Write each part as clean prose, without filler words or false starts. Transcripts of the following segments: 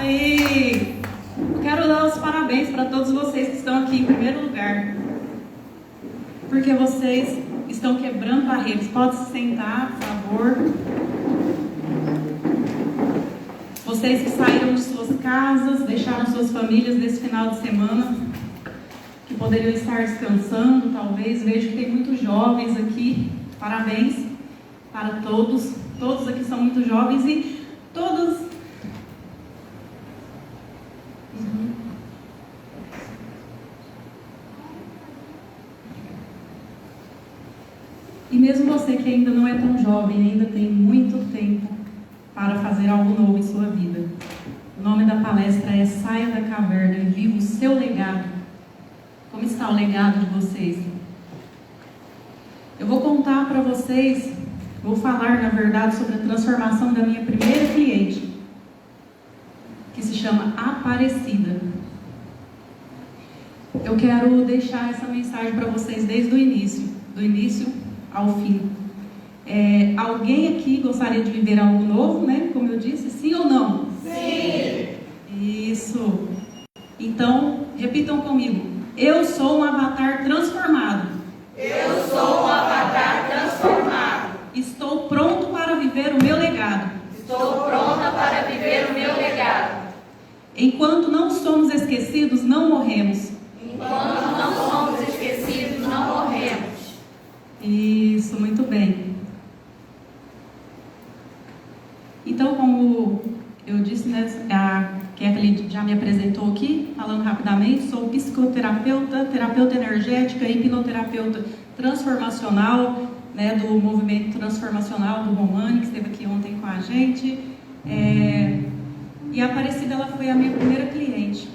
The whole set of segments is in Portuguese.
E quero dar os parabéns para todos vocês que estão aqui em primeiro lugar, porque vocês estão quebrando barreiras. Pode se sentar, por favor. Vocês que saíram de suas casas, deixaram suas famílias nesse final de semana, que poderiam estar descansando, talvez. Vejo que tem muitos jovens aqui. Parabéns para todos. Todos aqui são muito jovens e todos... E mesmo você que ainda não é tão jovem, ainda tem muito tempo para fazer algo novo em sua vida. O nome da palestra é Saia da Caverna e Viva o Seu Legado. Como está o legado de vocês? Eu vou contar para vocês, vou falar na verdade sobre a transformação da minha primeira cliente, que se chama Aparecida. Eu quero deixar essa mensagem para vocês desde o início, do início ao fim. Alguém aqui gostaria de viver algo novo, né? Como eu disse, sim ou não? Sim! Isso! Então, repitam comigo. Eu sou um avatar transformado. Eu sou um avatar transformado. Estou pronto para viver o meu legado. Estou pronta para viver o meu legado. Enquanto não somos esquecidos, não morremos. Enquanto não somos esquecidos, não morremos. Isso, muito bem. Então, como eu disse, né, a Kathleen já me apresentou aqui, falando rapidamente, sou psicoterapeuta, terapeuta energética e hipnoterapeuta transformacional, né, do movimento transformacional do Romani, que esteve aqui ontem com a gente. E a Aparecida, ela foi a minha primeira cliente.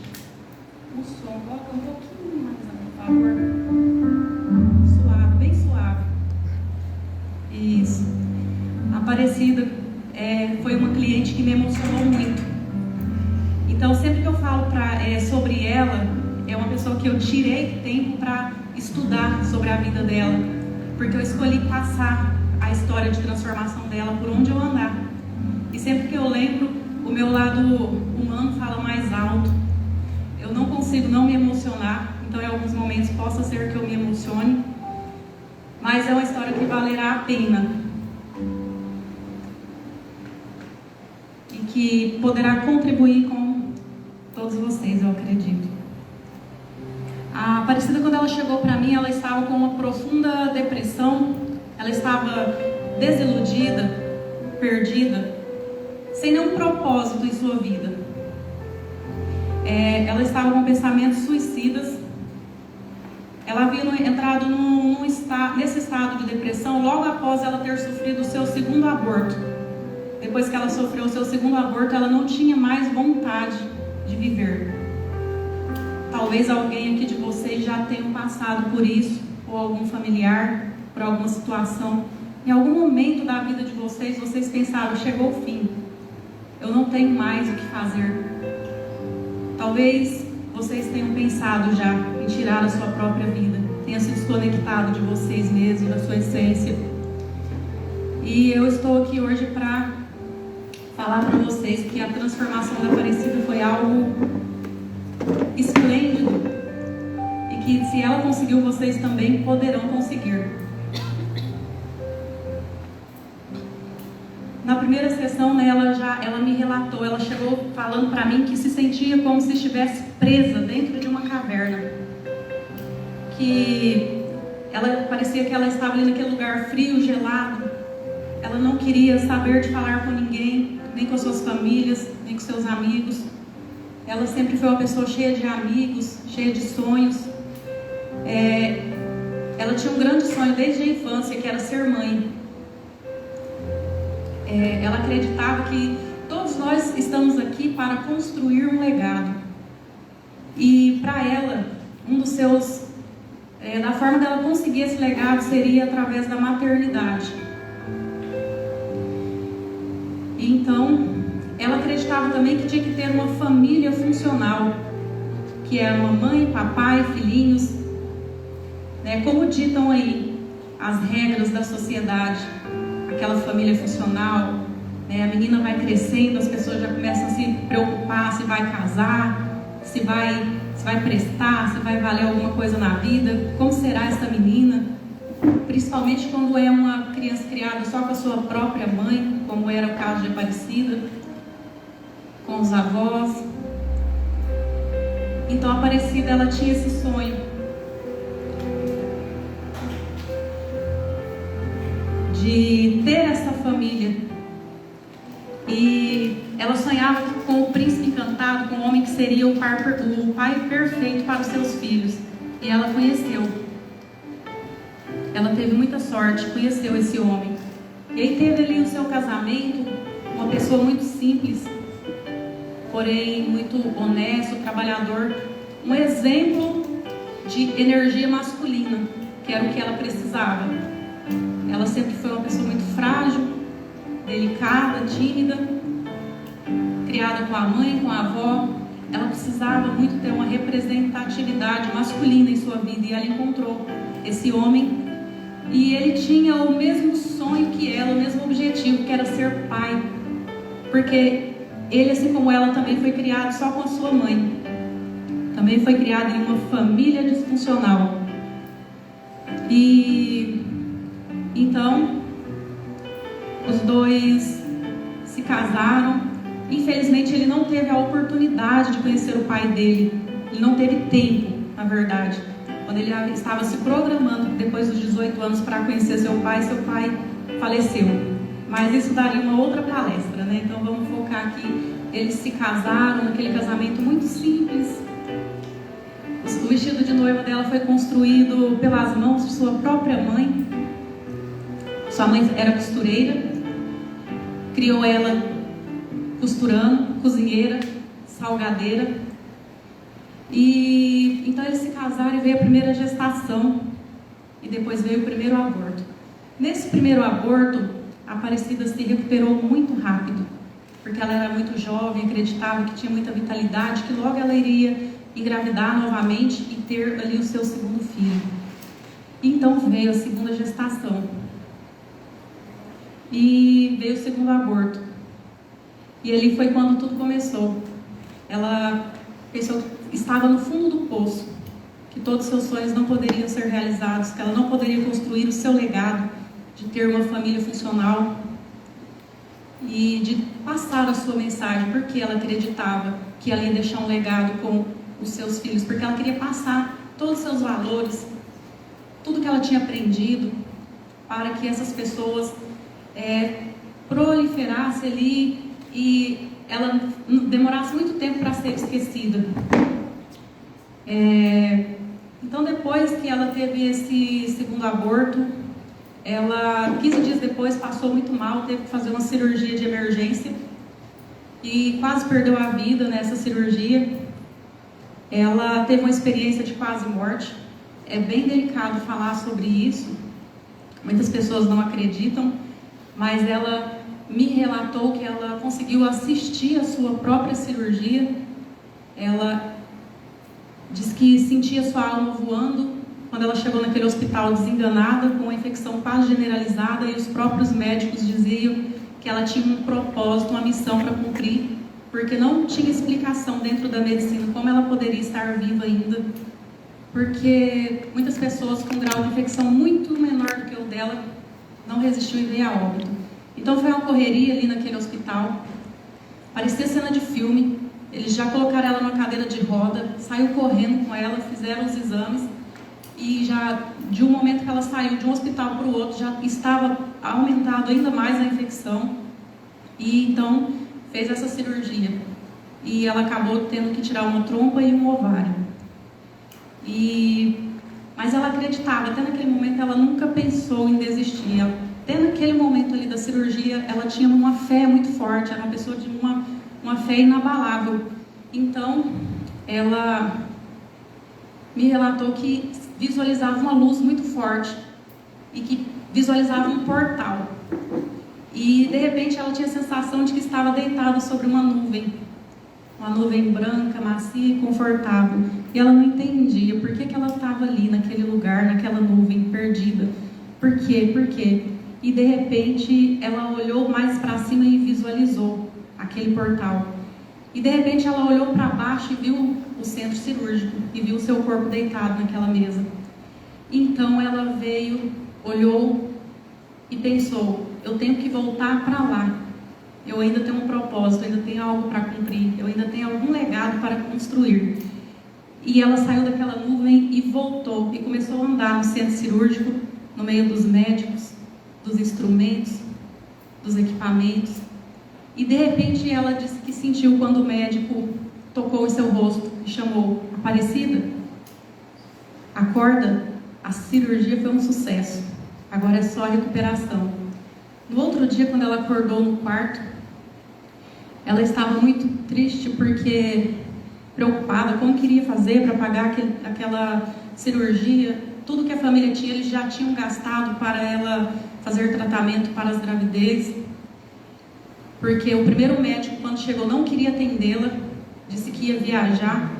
O som, coloca um pouquinho mais, por favor. Bem suave. Isso. A Aparecida foi uma cliente que me emocionou muito. Então, sempre que eu falo sobre ela, é uma pessoa que eu tirei tempo para estudar sobre a vida dela, porque eu escolhi passar a história de transformação dela por onde eu andar. E sempre que eu lembro, o meu lado humano fala mais alto. Eu não consigo não me emocionar. Então, em alguns momentos, possa ser que eu me emocione, mas é uma história que valerá a pena e que poderá contribuir com todos vocês, eu acredito. A Aparecida, quando ela chegou para mim, ela estava com uma profunda depressão, ela estava desiludida, perdida, sem nenhum propósito em sua vida. Ela estava com pensamentos suicidas. Ela havia entrado nesse estado de depressão logo após ela ter sofrido o seu segundo aborto. Depois que ela sofreu o seu segundo aborto, ela não tinha mais vontade de viver. Talvez alguém aqui de vocês já tenha passado por isso, ou algum familiar, por alguma situação. Em algum momento da vida de vocês, vocês pensaram, chegou o fim. Eu não tenho mais o que fazer. Talvez vocês tenham pensado já em tirar a sua própria vida, tenha se desconectado de vocês mesmos, da sua essência. E eu estou aqui hoje para falar para vocês que a transformação da Aparecida foi algo esplêndido e que se ela conseguiu, vocês também poderão conseguir. Na primeira sessão, né, ela me relatou, ela chegou falando para mim que se sentia como se estivesse presa dentro de uma caverna. Que parecia que ela estava ali naquele lugar frio, gelado. Ela não queria saber de falar com ninguém, nem com as suas famílias, nem com seus amigos. Ela sempre foi uma pessoa cheia de amigos, cheia de sonhos. Ela tinha um grande sonho desde a infância, que era ser mãe. Ela acreditava que todos nós estamos aqui para construir um legado. E para ela, da forma dela conseguir esse legado seria através da maternidade. Então, ela acreditava também que tinha que ter uma família funcional, que era uma mãe, papai, filhinhos, né? Como ditam aí as regras da sociedade. Aquela família funcional, né? A menina vai crescendo, as pessoas já começam a se preocupar, se casar, se vai prestar, se vai valer alguma coisa na vida, como será essa menina, principalmente quando é uma criança criada só com a sua própria mãe, como era o caso de Aparecida, com os avós. Então a Aparecida, ela tinha esse sonho de ter essa família, e ela sonhava com o príncipe encantado, com o homem que seria o pai perfeito para os seus filhos, e ela conheceu. Ela teve muita sorte, conheceu esse homem, e aí teve ali o seu casamento, uma pessoa muito simples, porém muito honesto, trabalhador, um exemplo de energia masculina, que era o que ela precisava. Ela sempre foi uma pessoa muito frágil, delicada, tímida, criada com a mãe, com a avó. Ela precisava muito ter uma representatividade masculina em sua vida, e ela encontrou esse homem, e ele tinha o mesmo sonho que ela, o mesmo objetivo, que era ser pai, porque ele, assim como ela, também foi criado só com a sua mãe, também foi criado em uma família disfuncional. E então os dois se casaram. Infelizmente ele não teve a oportunidade de conhecer o pai dele, ele não teve tempo, na verdade. Quando ele estava se programando depois dos 18 anos para conhecer seu pai faleceu. Mas isso daria uma outra palestra, né? Então vamos focar aqui. Eles se casaram naquele casamento muito simples. O vestido de noiva dela foi construído pelas mãos de sua própria mãe. Sua mãe era costureira, criou ela costurando, cozinheira, salgadeira. E então eles se casaram, e veio a primeira gestação, e depois veio o primeiro aborto. Nesse primeiro aborto, a Aparecida se recuperou muito rápido, porque ela era muito jovem, acreditava que tinha muita vitalidade, que logo ela iria engravidar novamente e ter ali o seu segundo filho. Então veio a segunda gestação, e veio o segundo aborto, e ali foi quando tudo começou. Ela pensou que estava no fundo do poço, que todos os seus sonhos não poderiam ser realizados, que ela não poderia construir o seu legado de ter uma família funcional e de passar a sua mensagem, porque ela acreditava que ela ia deixar um legado com os seus filhos, porque ela queria passar todos os seus valores, tudo que ela tinha aprendido, para que essas pessoas proliferassem ali e ela demorasse muito tempo para ser esquecida. Então depois que ela teve esse segundo aborto, ela 15 dias depois passou muito mal, teve que fazer uma cirurgia de emergência e quase perdeu a vida nessa cirurgia. Ela teve uma experiência de quase morte. É bem delicado falar sobre isso, muitas pessoas não acreditam, mas ela me relatou que ela conseguiu assistir a sua própria cirurgia. Ela diz que sentia sua alma voando quando ela chegou naquele hospital desenganada, com uma infecção quase generalizada, e os próprios médicos diziam que ela tinha um propósito, uma missão para cumprir, porque não tinha explicação dentro da medicina como ela poderia estar viva ainda, porque muitas pessoas com um grau de infecção muito menor do que o dela não resistiu e veio a óbito. Então foi uma correria ali naquele hospital, parecia cena de filme. Eles já colocaram ela numa cadeira de roda, saiu correndo com ela, fizeram os exames, e já de um momento que ela saiu de um hospital para o outro, já estava aumentado ainda mais a infecção, e então fez essa cirurgia, e ela acabou tendo que tirar uma trompa e um ovário. Mas ela acreditava, até naquele momento ela nunca pensou em desistir. Até naquele momento ali da cirurgia, ela tinha uma fé muito forte, era uma pessoa de uma fé inabalável. Então, ela me relatou que visualizava uma luz muito forte e que visualizava um portal. E, de repente, ela tinha a sensação de que estava deitada sobre uma nuvem branca, macia e confortável. E ela não entendia por que ela estava ali, naquele lugar, naquela nuvem, perdida. Por quê? Por quê? E, de repente, ela olhou mais para cima e visualizou aquele portal. E de repente ela olhou para baixo e viu o centro cirúrgico e viu o seu corpo deitado naquela mesa. Então ela veio, olhou e pensou: eu tenho que voltar para lá. Eu ainda tenho um propósito, eu ainda tenho algo para cumprir, eu ainda tenho algum legado para construir. E ela saiu daquela nuvem e voltou e começou a andar no centro cirúrgico, no meio dos médicos, dos instrumentos, dos equipamentos. E de repente ela disse que sentiu quando o médico tocou em seu rosto e chamou: Aparecida, acorda, a cirurgia foi um sucesso, agora é só a recuperação. No outro dia, quando ela acordou no quarto, ela estava muito triste porque preocupada como queria fazer para pagar aquela cirurgia. Tudo que a família tinha, eles já tinham gastado para ela fazer tratamento para as gravidez, porque o primeiro médico, quando chegou, não queria atendê-la, disse que ia viajar,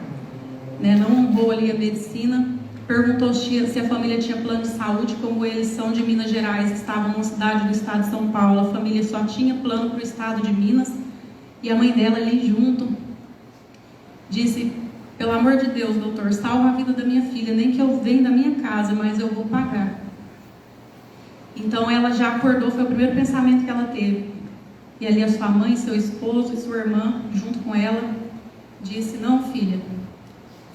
não honrou ali a medicina, perguntou se a família tinha plano de saúde. Como eles são de Minas Gerais, estavam numa cidade do estado de São Paulo, a família só tinha plano para o estado de Minas, e a mãe dela ali junto disse: pelo amor de Deus, doutor, salva a vida da minha filha, nem que eu venha da minha casa, mas eu vou pagar. Então ela já acordou, foi o primeiro pensamento que ela teve. E ali a sua mãe, seu esposo e sua irmã, junto com ela, disse: não, filha,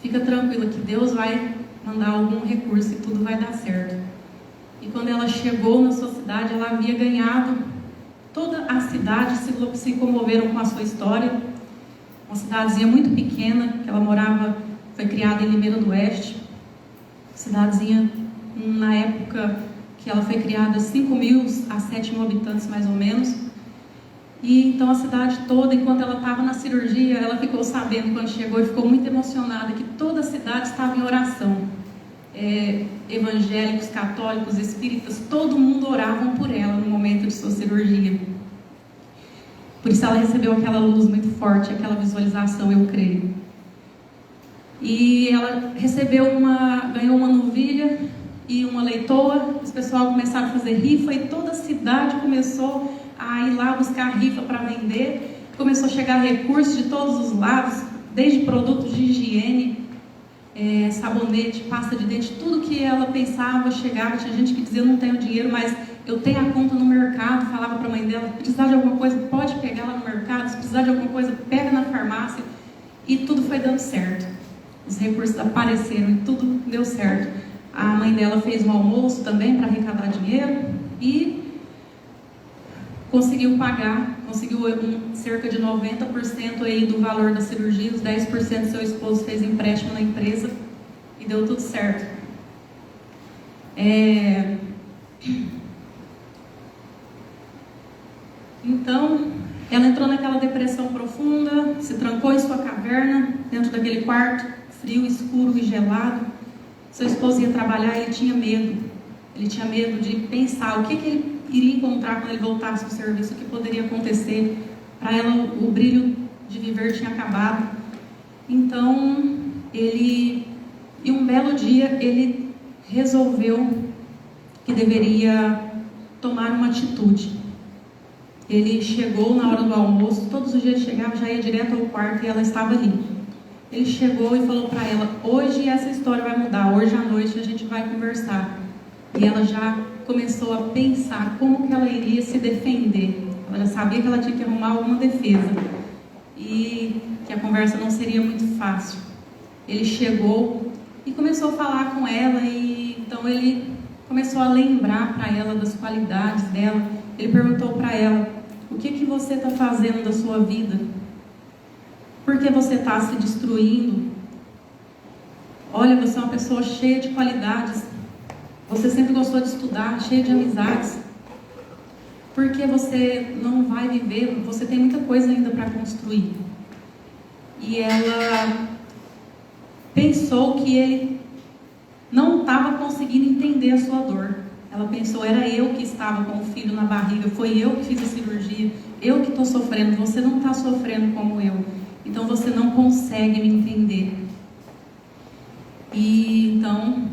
fica tranquila que Deus vai mandar algum recurso e tudo vai dar certo. E quando ela chegou na sua cidade, ela havia ganhado, toda a cidade se comoveram com a sua história. Uma cidadezinha muito pequena, que ela morava, foi criada em Limeira do Oeste. Cidadezinha, na época que ela foi criada, 5.000 a 7.000 habitantes mais ou menos. E então a cidade toda, enquanto ela estava na cirurgia, ela ficou sabendo quando chegou e ficou muito emocionada que toda a cidade estava em oração. Evangélicos, católicos, espíritas, todo mundo oravam por ela no momento de sua cirurgia. Por isso ela recebeu aquela luz muito forte, aquela visualização, eu creio. E ela ganhou uma novilha e uma leitoa. Os pessoal começaram a fazer rifa e toda a cidade começou a ir lá buscar rifa para vender. Começou a chegar recursos de todos os lados, desde produtos de higiene, sabonete, pasta de dente, tudo que ela pensava chegava. Tinha gente que dizia: eu não tenho dinheiro, mas eu tenho a conta no mercado. Falava para a mãe dela: se precisar de alguma coisa, pode pegar lá no mercado. Se precisar de alguma coisa, pega na farmácia. E tudo foi dando certo. Os recursos apareceram e tudo deu certo. A mãe dela fez um almoço também para arrecadar dinheiro e conseguiu pagar, cerca de 90% aí do valor da cirurgia. Os 10% seu esposo fez empréstimo na empresa e deu tudo certo. Então, ela entrou naquela depressão profunda, se trancou em sua caverna, dentro daquele quarto, frio, escuro e gelado. Seu esposo ia trabalhar e ele tinha medo. Ele tinha medo de pensar o que ele iria encontrar quando ele voltasse do serviço, o que poderia acontecer. Para ela, o brilho de viver tinha acabado. Então, um belo dia, ele resolveu que deveria tomar uma atitude. Ele chegou na hora do almoço, todos os dias ele chegava, já ia direto ao quarto e ela estava ali. Ele chegou e falou para ela: hoje essa história vai mudar, hoje à noite a gente vai conversar. E ela já começou a pensar como que ela iria se defender. Ela já sabia que ela tinha que arrumar alguma defesa e que a conversa não seria muito fácil. Ele chegou e começou a falar com ela, e então ele começou a lembrar para ela das qualidades dela. Ele perguntou para ela: o que você está fazendo da sua vida? Por que você está se destruindo? Olha, você é uma pessoa cheia de qualidades. Você sempre gostou de estudar, cheia de amizades. Por que você não vai viver? Você tem muita coisa ainda para construir. E ela pensou que ele não estava conseguindo entender a sua dor. Ela pensou: era eu que estava com o filho na barriga, foi eu que fiz a cirurgia, eu que estou sofrendo, você não está sofrendo como eu. Então você não consegue me entender. E então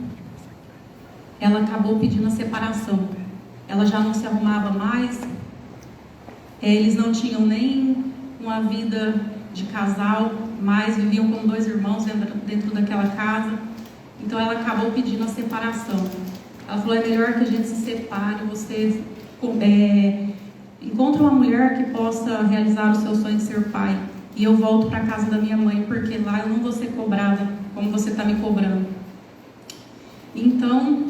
ela acabou pedindo a separação. Ela já não se arrumava mais. Eles não tinham nem uma vida de casal, mas viviam como 2 irmãos dentro daquela casa. Então ela acabou pedindo a separação. Ela falou: é melhor que a gente se separe, você encontre uma mulher que possa realizar o seu sonho de ser pai. E eu volto para a casa da minha mãe, porque lá eu não vou ser cobrada como você está me cobrando. Então,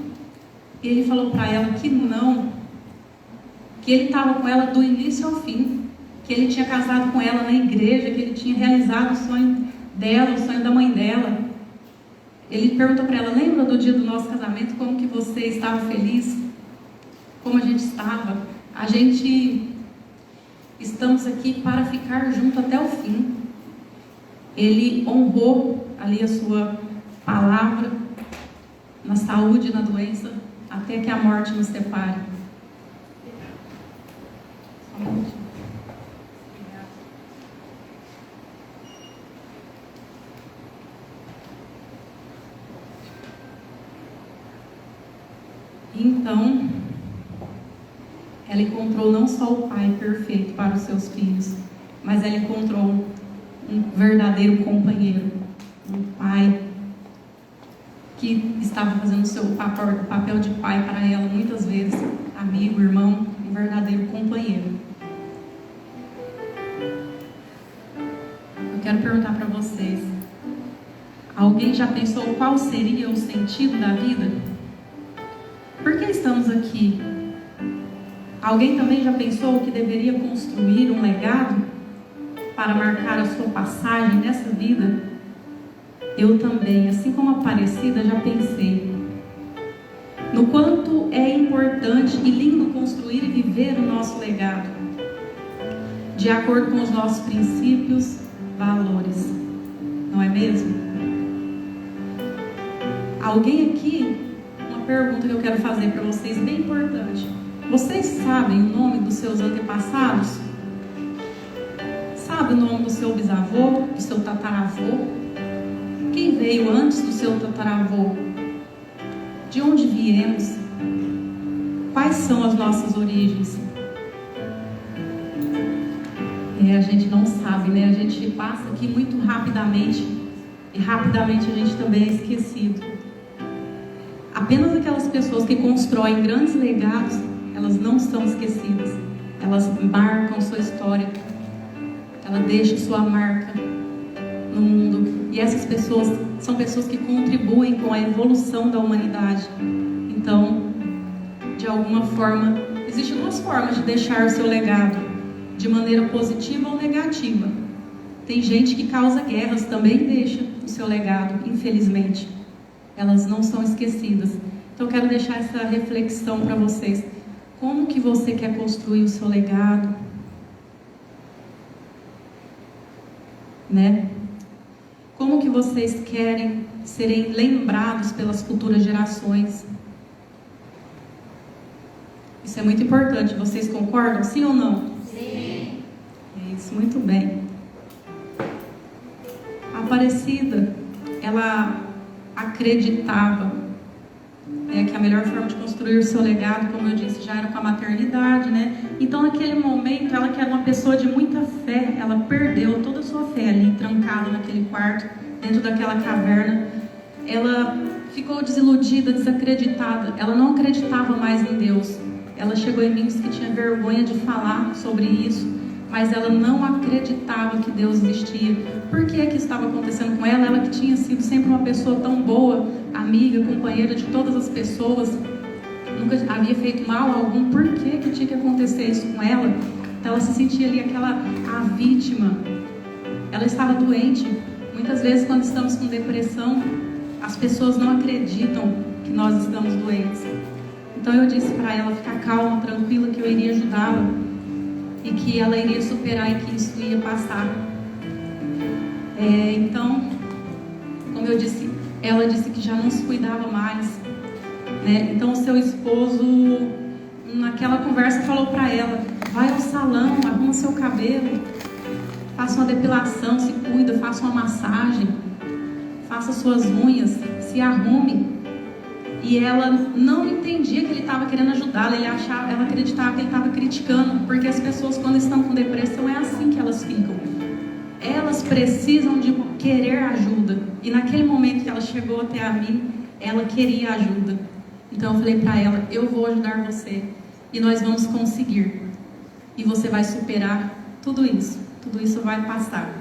ele falou para ela que não, que ele estava com ela do início ao fim, que ele tinha casado com ela na igreja, que ele tinha realizado o sonho dela, o sonho da mãe dela. Ele perguntou para ela: lembra do dia do nosso casamento, como que você estava feliz? Como a gente estava? A gente estamos aqui para ficar junto até o fim. Ele honrou ali a sua palavra, na saúde e na doença, até que a morte nos separe. Só um minutinho. Então, ela encontrou não só o pai perfeito para os seus filhos, mas ela encontrou um verdadeiro companheiro, um pai que estava fazendo o seu papel de pai para ela muitas vezes, amigo, irmão, um verdadeiro companheiro. Eu quero perguntar para vocês: alguém já pensou qual seria o sentido da vida? Por que estamos aqui? Alguém também já pensou que deveria construir um legado para marcar a sua passagem nessa vida? Eu também, assim como a Aparecida, já pensei no quanto é importante e lindo construir e viver o nosso legado, de acordo com os nossos princípios, valores. Não é mesmo? Alguém aqui, uma pergunta que eu quero fazer para vocês, bem importante. Vocês sabem o nome dos seus antepassados? Sabe o nome do seu bisavô, do seu tataravô? Quem veio antes do seu tataravô? De onde viemos? Quais são as nossas origens? A gente não sabe, né? A gente passa aqui muito rapidamente e rapidamente a gente também é esquecido. Apenas aquelas pessoas que constroem grandes legados, elas não são esquecidas. Elas marcam sua história. Ela deixa sua marca no mundo. E essas pessoas são pessoas que contribuem com a evolução da humanidade. Então, de alguma forma, existem 2 formas de deixar o seu legado: de maneira positiva ou negativa. Tem gente que causa guerras, também deixa o seu legado, infelizmente. Elas não são esquecidas. Então eu quero deixar essa reflexão para vocês. Como que você quer construir o seu legado? Né? Como que vocês querem serem lembrados pelas futuras gerações? Isso é muito importante. Vocês concordam? Sim ou não? Sim. É isso, muito bem. A Aparecida, ela acreditava que a melhor forma de construir o seu legado, como eu disse, já era com a maternidade, né? Então, naquele momento, ela que era uma pessoa de muita fé, ela perdeu toda a sua fé ali, trancada naquele quarto, dentro daquela caverna. Ela ficou desiludida, desacreditada. Ela não acreditava mais em Deus. Ela chegou em mim e disse que tinha vergonha de falar sobre isso, mas ela não acreditava que Deus existia. Por que que estava acontecendo com ela? Ela que tinha sido sempre uma pessoa tão boa, amiga, companheira de todas as pessoas, nunca havia feito mal algum. Por que que tinha que acontecer isso com ela? Então ela se sentia ali a vítima. Ela estava doente. Muitas vezes, quando estamos com depressão, as pessoas não acreditam que nós estamos doentes. Então eu disse para ela ficar calma, tranquila, que eu iria ajudá-la e que ela iria superar e que isso ia passar. Então, como eu disse, ela disse que já não se cuidava mais, né? Então o seu esposo, naquela conversa, falou para ela: vai ao salão, arruma seu cabelo, faça uma depilação, se cuida, faça uma massagem, faça suas unhas, se arrume. E ela não entendia que ele estava querendo ajudá-la. Ela acreditava que ele estava criticando, porque as pessoas, quando estão com depressão, é assim que elas ficam. elas precisam de querer ajuda. E naquele momento que ela chegou até a mim, ela queria ajuda. Então eu falei para ela, eu vou ajudar você e nós vamos conseguir. E você vai superar tudo isso vai passar.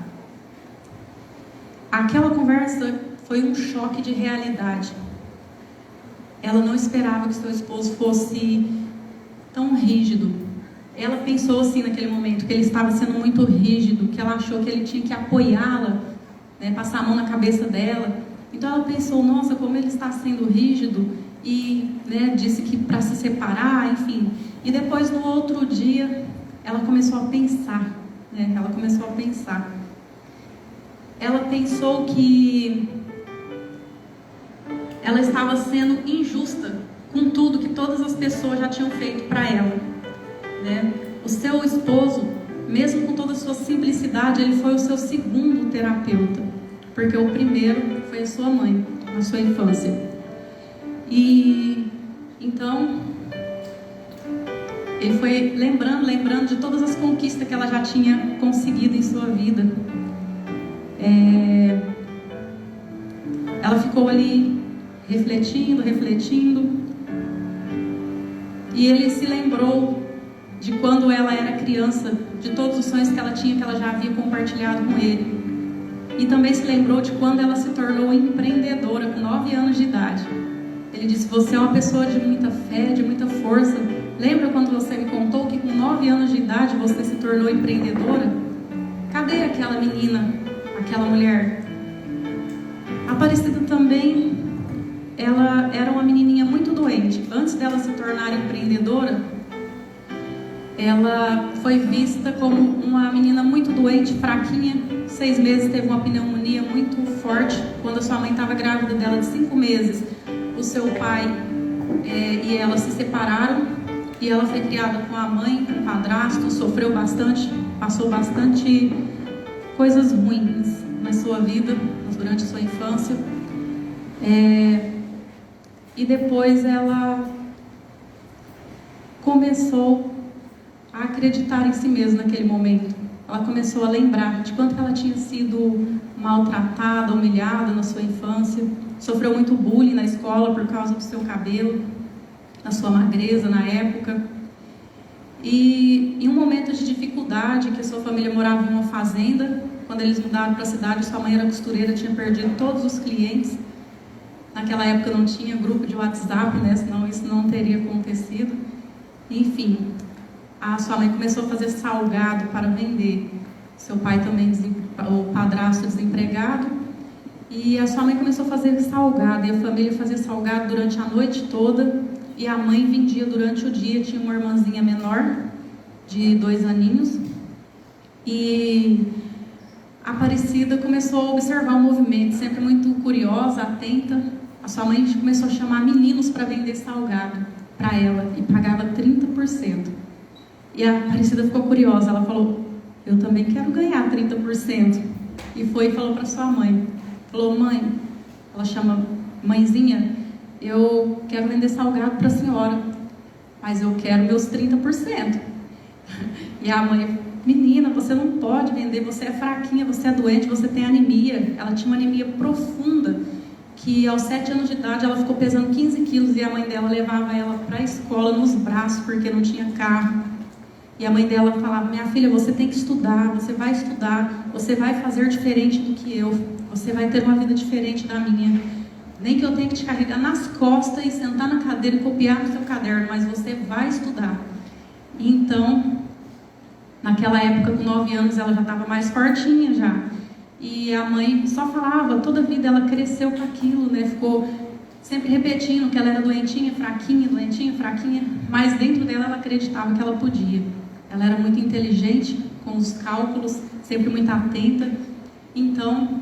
Aquela conversa foi um choque de realidade. Ela não esperava que seu esposo fosse tão rígido. Ela pensou assim naquele momento, que ele estava sendo muito rígido, que ela achou que ele tinha que apoiá-la, né, passar a mão na cabeça dela. Então ela pensou, nossa, como ele está sendo rígido, e né, disse que para se separar, enfim. E depois no outro dia, ela começou a pensar, né, Ela pensou que ela estava sendo injusta com tudo que todas as pessoas já tinham feito para ela, né? O seu esposo, mesmo com toda a sua simplicidade, ele foi o seu segundo terapeuta, porque o primeiro foi a sua mãe, na sua infância. E então ele foi lembrando de todas as conquistas que ela já tinha conseguido em sua vida. Ela ficou ali refletindo, e ele se lembrou de quando ela era criança, de todos os sonhos que ela tinha, que ela já havia compartilhado com ele. E também se lembrou de quando ela se tornou empreendedora com 9 anos de idade. Ele disse, você é uma pessoa de muita fé, de muita força. Lembra quando você me contou que com 9 anos de idade você se tornou empreendedora? Cadê aquela menina, aquela mulher? A Aparecida também, ela era uma menininha muito doente. Antes dela se tornar empreendedora, ela foi vista como uma menina muito doente, fraquinha. 6 meses, teve uma pneumonia muito forte. Quando a sua mãe estava grávida dela de 5 meses, o seu pai e ela se separaram, e ela foi criada com a mãe, com o padrasto, sofreu bastante, passou bastante coisas ruins na sua vida, durante a sua infância. E depois ela começou a acreditar em si mesma naquele momento. Ela começou a lembrar de quanto ela tinha sido maltratada, humilhada na sua infância. Sofreu muito bullying na escola por causa do seu cabelo, da sua magreza na época. E em um momento de dificuldade, que a sua família morava em uma fazenda, quando eles mudaram para a cidade, sua mãe era costureira, tinha perdido todos os clientes. Naquela época não tinha grupo de WhatsApp, né? Senão isso não teria acontecido. Enfim, a sua mãe começou a fazer salgado para vender. Seu pai também, o padrasto, desempregado. E a sua mãe começou a fazer salgado, e a família fazia salgado durante a noite toda, e a mãe vendia durante o dia. Tinha uma irmãzinha menor, de 2 aninhos, e a Aparecida começou a observar o movimento, sempre muito curiosa, atenta. A sua mãe começou a chamar meninos para vender salgado para ela, e pagava 30%. E a Aparecida ficou curiosa, ela falou, eu também quero ganhar 30%. E foi e falou para sua mãe, falou, mãe, ela chama mãezinha, eu quero vender salgado para a senhora, mas eu quero meus 30%. E a mãe, menina, você não pode vender, você é fraquinha, você é doente, você tem anemia. Ela tinha uma anemia profunda, que aos 7 anos de idade ela ficou pesando 15 quilos, e a mãe dela levava ela para a escola nos braços, porque não tinha carro. E a mãe dela falava, minha filha, você tem que estudar, você vai estudar, você vai fazer diferente do que eu, você vai ter uma vida diferente da minha. Nem que eu tenha que te carregar nas costas e sentar na cadeira e copiar no seu caderno, mas você vai estudar. E então, naquela época, com 9 anos, ela já estava mais fortinha já. E a mãe só falava, toda a vida ela cresceu com aquilo, né? Ficou sempre repetindo que ela era doentinha, fraquinha, mas dentro dela ela acreditava que ela podia. Ela era muito inteligente com os cálculos, sempre muito atenta. Então,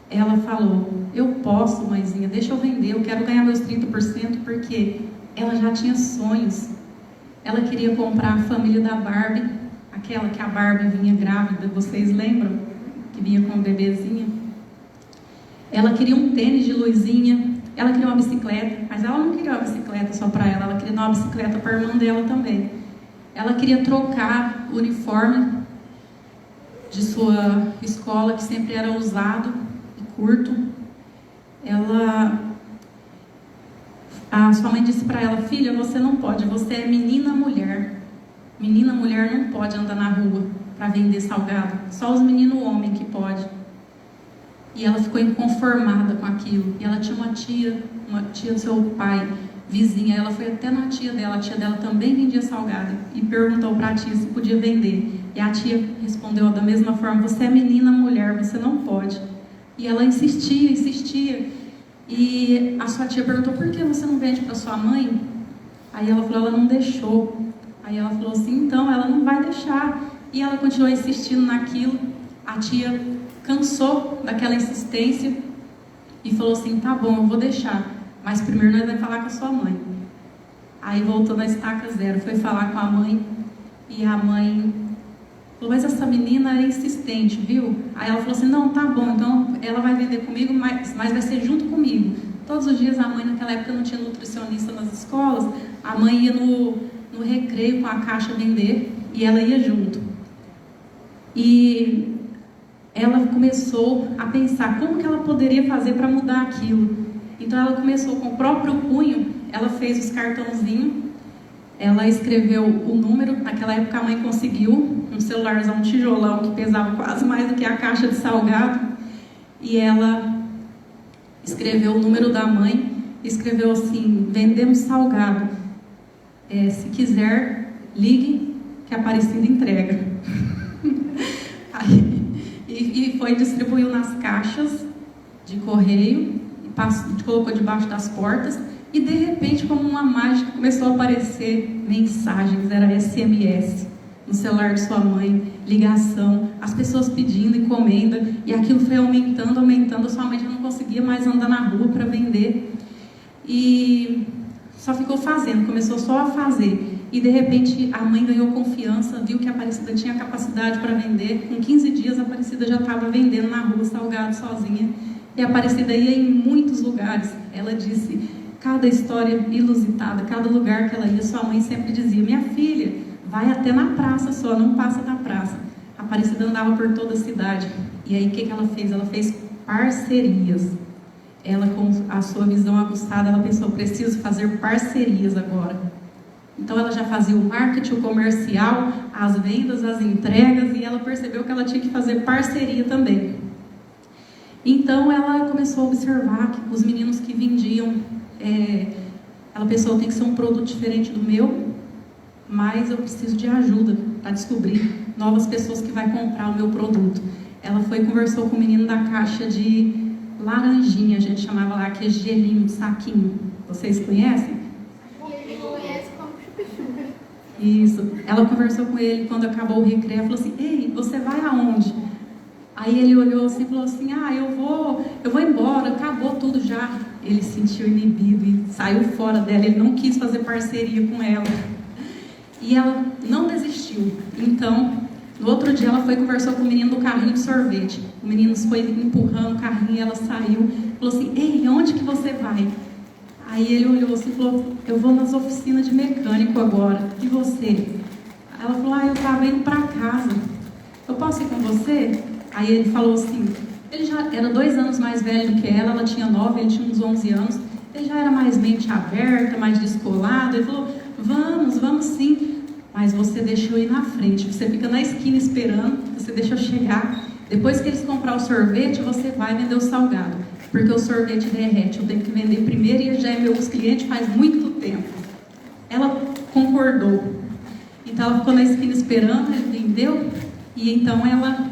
ela falou, eu posso, mãezinha, deixa eu vender, eu quero ganhar meus 30%, porque ela já tinha sonhos. Ela queria comprar a família da Barbie, aquela que a Barbie vinha grávida, vocês lembram? Que vinha com um bebezinho. Ela queria um tênis de luzinha, ela queria uma bicicleta, mas ela não queria uma bicicleta só para ela queria dar uma bicicleta para a irmã dela também. Ela queria trocar o uniforme de sua escola, que sempre era usado e curto. A sua mãe disse para ela: filha, você não pode, você é menina mulher. Menina mulher não pode andar na rua para vender salgado, só os meninos homem que pode. E ela ficou inconformada com aquilo. E ela tinha uma tia do seu pai, vizinha. Ela foi até na tia dela, a tia dela também vendia salgado, e perguntou para a tia se podia vender. E a tia respondeu da mesma forma: você é menina mulher, você não pode. E ela insistia. E a sua tia perguntou: por que você não vende para sua mãe? Aí ela falou: ela não deixou. Aí ela falou assim: então ela não vai deixar. E ela continuou insistindo naquilo. A tia cansou daquela insistência e falou assim: tá bom, eu vou deixar, mas primeiro nós vamos falar com a sua mãe. Aí voltou na estaca zero, foi falar com a mãe, e a mãe falou: mas essa menina é insistente, viu? Aí ela falou assim: não, tá bom, então ela vai vender comigo, mas vai ser junto comigo. Todos os dias a mãe, naquela época não tinha nutricionista nas escolas, a mãe ia no recreio com a caixa vender, e ela ia junto. E ela começou a pensar como que ela poderia fazer para mudar aquilo. Então ela começou com o próprio punho, ela fez os cartãozinhos, ela escreveu o número. Naquela época a mãe conseguiu um celularzão, um tijolão que pesava quase mais do que a caixa de salgado, e ela escreveu o número da mãe, escreveu assim: vendemos salgado, se quiser ligue que a Aparecida entrega. Aí, e foi, distribuiu nas caixas de correio, e colocou debaixo das portas, e de repente, como uma mágica, começou a aparecer mensagens, era SMS, no celular de sua mãe, ligação, as pessoas pedindo encomenda, e aquilo foi aumentando, sua mãe já não conseguia mais andar na rua para vender, e só ficou fazendo, começou só a fazer. E de repente a mãe ganhou confiança, viu que a Aparecida tinha capacidade para vender. Com 15 dias a Aparecida já estava vendendo na rua salgado sozinha. E a Aparecida ia em muitos lugares. Ela disse, cada história inusitada, cada lugar que ela ia, sua mãe sempre dizia: minha filha, vai até na praça só, não passa da praça. A Aparecida andava por toda a cidade. E aí o que ela fez? Ela fez parcerias. Ela, com a sua visão aguçada, ela pensou: preciso fazer parcerias agora. Então ela já fazia o marketing, o comercial, as vendas, as entregas, e ela percebeu que ela tinha que fazer parceria também. Então ela começou a observar que os meninos que vendiam, ela pensou: tem que ser um produto diferente do meu, mas eu preciso de ajuda para descobrir novas pessoas que vão comprar o meu produto. Ela foi e conversou com o menino da caixa de laranjinha, a gente chamava lá, que é gelinho de saquinho. Vocês conhecem? Isso. Ela conversou com ele quando acabou o recreio. Ela falou assim: ei, você vai aonde? Aí ele olhou assim e falou assim: ah, eu vou embora, acabou tudo já. Ele se sentiu inibido e saiu fora dela. Ele não quis fazer parceria com ela. E ela não desistiu. Então, no outro dia ela foi e conversou com o menino do carrinho de sorvete. O menino foi empurrando o carrinho e ela saiu. Falou assim: ei, aonde que você vai? Aí ele olhou assim e falou: eu vou nas oficinas de mecânico agora. E você? Ela falou: ah, eu estava indo para casa. Eu posso ir com você? Aí ele falou assim, ele já era 2 anos mais velho do que ela tinha 9, ele tinha uns 11 anos. Ele já era mais mente aberta, mais descolado. Ele falou: vamos sim. Mas você deixa eu ir na frente. Você fica na esquina esperando, você deixa eu chegar. Depois que eles comprar o sorvete, você vai vender o salgado. Porque o sorvete derrete, eu tenho que vender primeiro e já é meus clientes faz muito tempo. Ela concordou. Então ela ficou na esquina esperando, ele vendeu, e então ela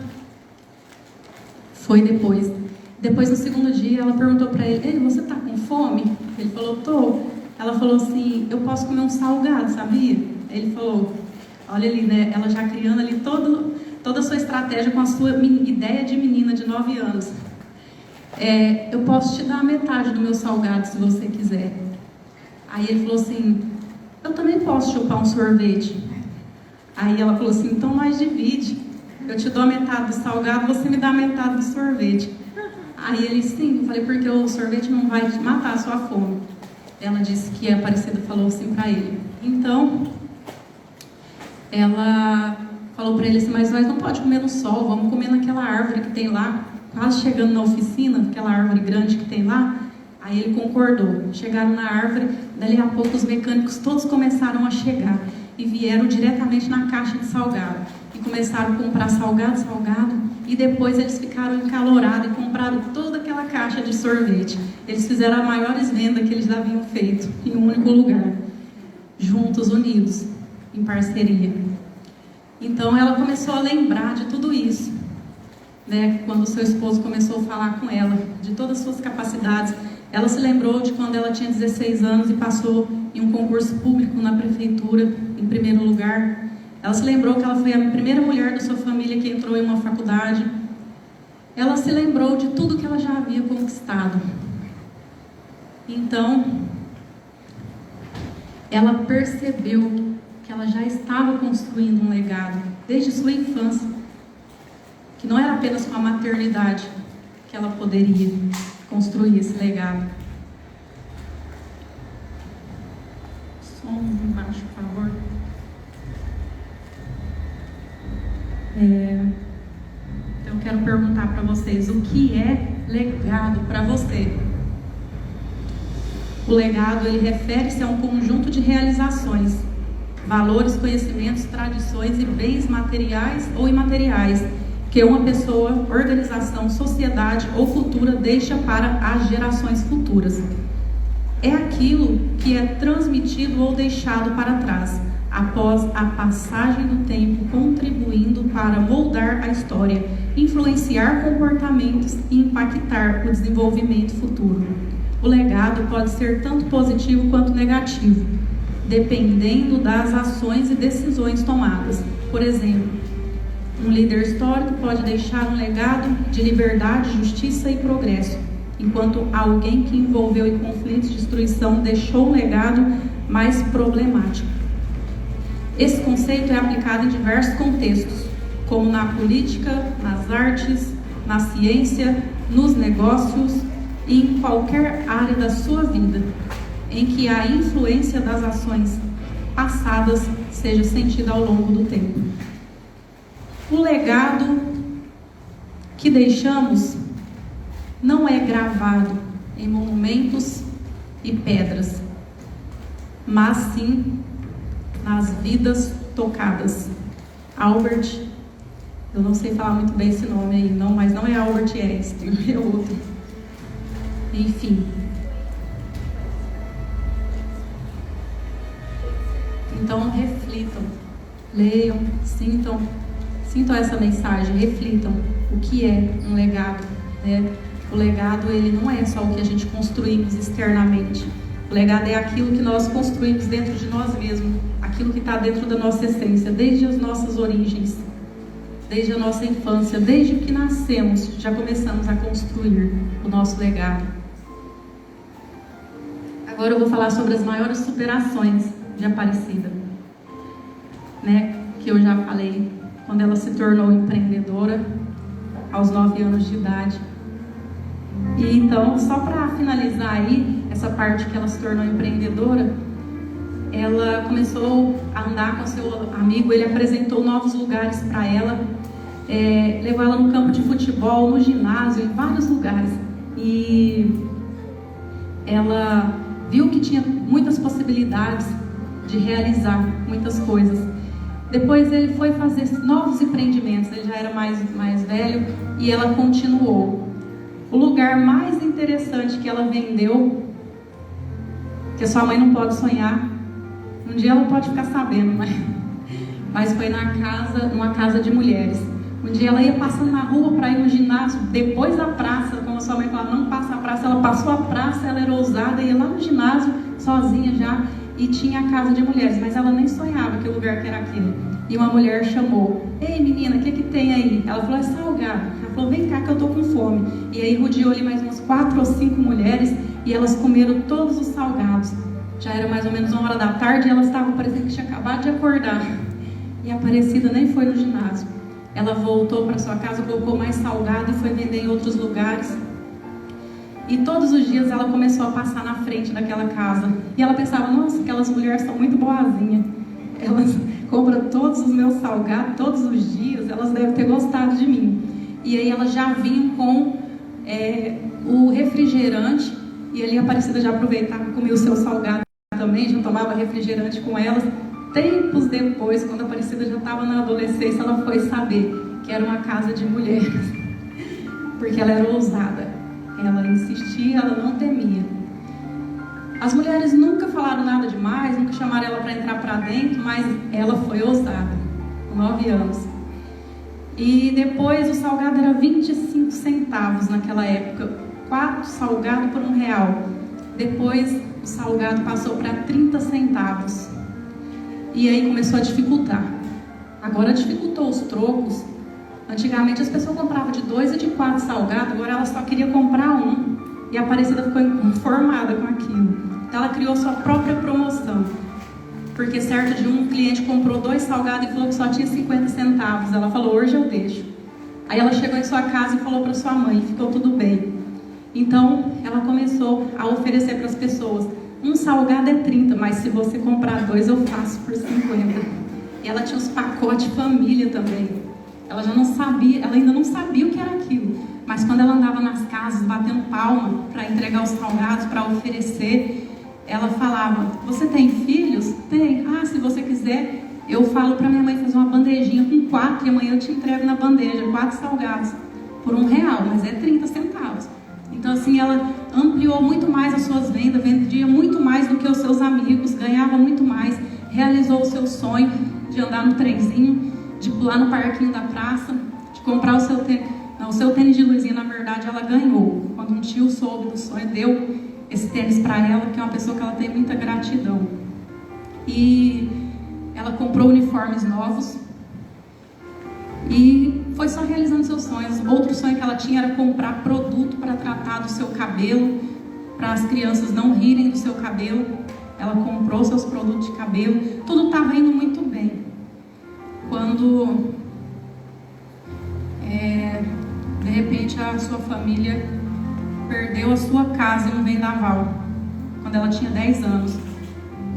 foi depois. Depois, no segundo dia, ela perguntou para ele: ei, você está com fome? Ele falou: tô. Ela falou assim: eu posso comer um salgado, sabia? Ele falou: olha ali, né? Ela já criando ali toda a sua estratégia com a sua ideia de menina de 9 anos. Eu posso te dar a metade do meu salgado se você quiser. Aí ele falou assim: eu também posso chupar um sorvete. Aí ela falou assim: então nós divide. Eu te dou a metade do salgado, você me dá a metade do sorvete. Aí ele: sim. Eu falei: porque o sorvete não vai te matar a sua fome. Ela disse que a Aparecida falou assim para ele. Então ela falou para ele assim, mas nós não pode comer no sol, vamos comer naquela árvore que tem lá, quase chegando na oficina, aquela árvore grande que tem lá. Aí ele concordou. Chegaram na árvore, dali a pouco os mecânicos todos começaram a chegar e vieram diretamente na caixa de salgado. E começaram a comprar salgado, e depois eles ficaram encalorados e compraram toda aquela caixa de sorvete. Eles fizeram a maiores vendas que eles haviam feito em um único lugar, juntos, unidos, em parceria. Então ela começou a lembrar de tudo isso, né? Quando o seu esposo começou a falar com ela de todas as suas capacidades, ela se lembrou de quando ela tinha 16 anos e passou em um concurso público na prefeitura, em primeiro lugar. Ela se lembrou que ela foi a primeira mulher da sua família que entrou em uma faculdade. Ela se lembrou de tudo que ela já havia conquistado. Então, ela percebeu que ela já estava construindo um legado, desde sua infância, que não era apenas com a maternidade que ela poderia construir esse legado. Som embaixo, por favor. Então eu quero perguntar para vocês, o que é legado para você? O legado, ele refere-se a um conjunto de realizações, valores, conhecimentos, tradições e bens materiais ou imateriais que uma pessoa, organização, sociedade ou cultura deixa para as gerações futuras. É aquilo que é transmitido ou deixado para trás, após a passagem do tempo, contribuindo para moldar a história, influenciar comportamentos e impactar o desenvolvimento futuro. O legado pode ser tanto positivo quanto negativo, dependendo das ações e decisões tomadas. Por exemplo, um líder histórico pode deixar um legado de liberdade, justiça e progresso, enquanto alguém que envolveu em conflitos de destruição deixou um legado mais problemático. Esse conceito é aplicado em diversos contextos, como na política, nas artes, na ciência, nos negócios e em qualquer área da sua vida, em que a influência das ações passadas seja sentida ao longo do tempo. O legado que deixamos não é gravado em monumentos e pedras, mas sim nas vidas tocadas. Albert, eu não sei falar muito bem esse nome aí, não, mas não é Albert Einstein, é outro. Enfim. Então reflitam, leiam, sintam essa mensagem, reflitam o que é um legado, né? O legado, ele não é só o que a gente construímos externamente. O legado é aquilo que nós construímos dentro de nós mesmos, aquilo que está dentro da nossa essência, desde as nossas origens, desde a nossa infância, desde que nascemos, já começamos a construir o nosso legado. Agora eu vou falar sobre as maiores superações de Aparecida, né? Que eu já falei, quando ela se tornou empreendedora, aos 9 anos de idade. E então, só para finalizar aí, essa parte que ela se tornou empreendedora, ela começou a andar com seu amigo, ele apresentou novos lugares para ela, levou ela no campo de futebol, no ginásio, em vários lugares. E ela viu que tinha muitas possibilidades de realizar muitas coisas. Depois ele foi fazer novos empreendimentos, ele já era mais velho, e ela continuou. O lugar mais interessante que ela vendeu, que a sua mãe não pode sonhar, um dia ela pode ficar sabendo, mas foi numa casa de mulheres. Um dia ela ia passando na rua para ir no ginásio, depois da praça, como a sua mãe falava, não passa a praça, ela passou a praça, ela era ousada, ia lá no ginásio, sozinha já, e tinha a casa de mulheres, mas ela nem sonhava que lugar que era aquele. E uma mulher chamou: ei menina, o que tem aí? Ela falou: é salgado. Ela falou: vem cá que eu tô com fome. E aí rodeou ali mais umas 4 ou 5 mulheres, e elas comeram todos os salgados. Já era mais ou menos 1h da tarde, e elas estavam parecendo que tinha acabado de acordar. E a Aparecida nem foi no ginásio. Ela voltou para sua casa, colocou mais salgado e foi vender em outros lugares. E todos os dias ela começou a passar na frente daquela casa. E ela pensava: nossa, aquelas mulheres são muito boazinhas. Elas compra todos os meus salgados, todos os dias, elas devem ter gostado de mim. E aí elas já vinham com o refrigerante, e ali a Aparecida já aproveitava e comia o seu salgado também, já tomava refrigerante com elas. Tempos depois, quando a Aparecida já estava na adolescência, ela foi saber que era uma casa de mulheres, porque ela era ousada, ela insistia, ela não temia. As mulheres nunca falaram nada demais, nunca chamaram ela para entrar para dentro, mas ela foi ousada, com 9 anos. E depois o salgado era 25 centavos naquela época, 4 salgados por R$1. Depois o salgado passou para 30 centavos. E aí começou a dificultar. Agora dificultou os trocos. Antigamente as pessoas compravam de 2 e de 4 salgados, agora ela só queria comprar um. E a Aparecida ficou inconformada com aquilo. Então ela criou sua própria promoção. Porque certo de um cliente comprou 2 salgados e falou que só tinha 50 centavos. Ela falou, hoje eu deixo. Aí ela chegou em sua casa e falou para sua mãe, ficou tudo bem. Então ela começou a oferecer para as pessoas, um salgado é 30, mas se você comprar 2 eu faço por 50. E ela tinha os pacotes família também. Ela ainda não sabia o que era aquilo. Mas quando ela andava nas casas batendo palma para entregar os salgados, para oferecer, ela falava, você tem filhos? Tem. Ah, se você quiser, eu falo para minha mãe fazer uma bandejinha com 4 e amanhã eu te entrego na bandeja, 4 salgados, por R$1, mas é 30 centavos. Então assim, ela ampliou muito mais as suas vendas, vendia muito mais do que os seus amigos, ganhava muito mais, realizou o seu sonho de andar no trenzinho, de pular no parquinho da praça, de comprar o seu tênis. Não, o seu tênis de luzinha, na verdade, ela ganhou. Quando um tio soube do sonho, deu esse tênis para ela, que é uma pessoa que ela tem muita gratidão. E ela comprou uniformes novos e foi só realizando seus sonhos. Outro sonho que ela tinha era comprar produto para tratar do seu cabelo, para as crianças não rirem do seu cabelo. Ela comprou seus produtos de cabelo, tudo estava indo muito bem. Quando de repente a sua família perdeu a sua casa em um vendaval, quando ela tinha 10 anos.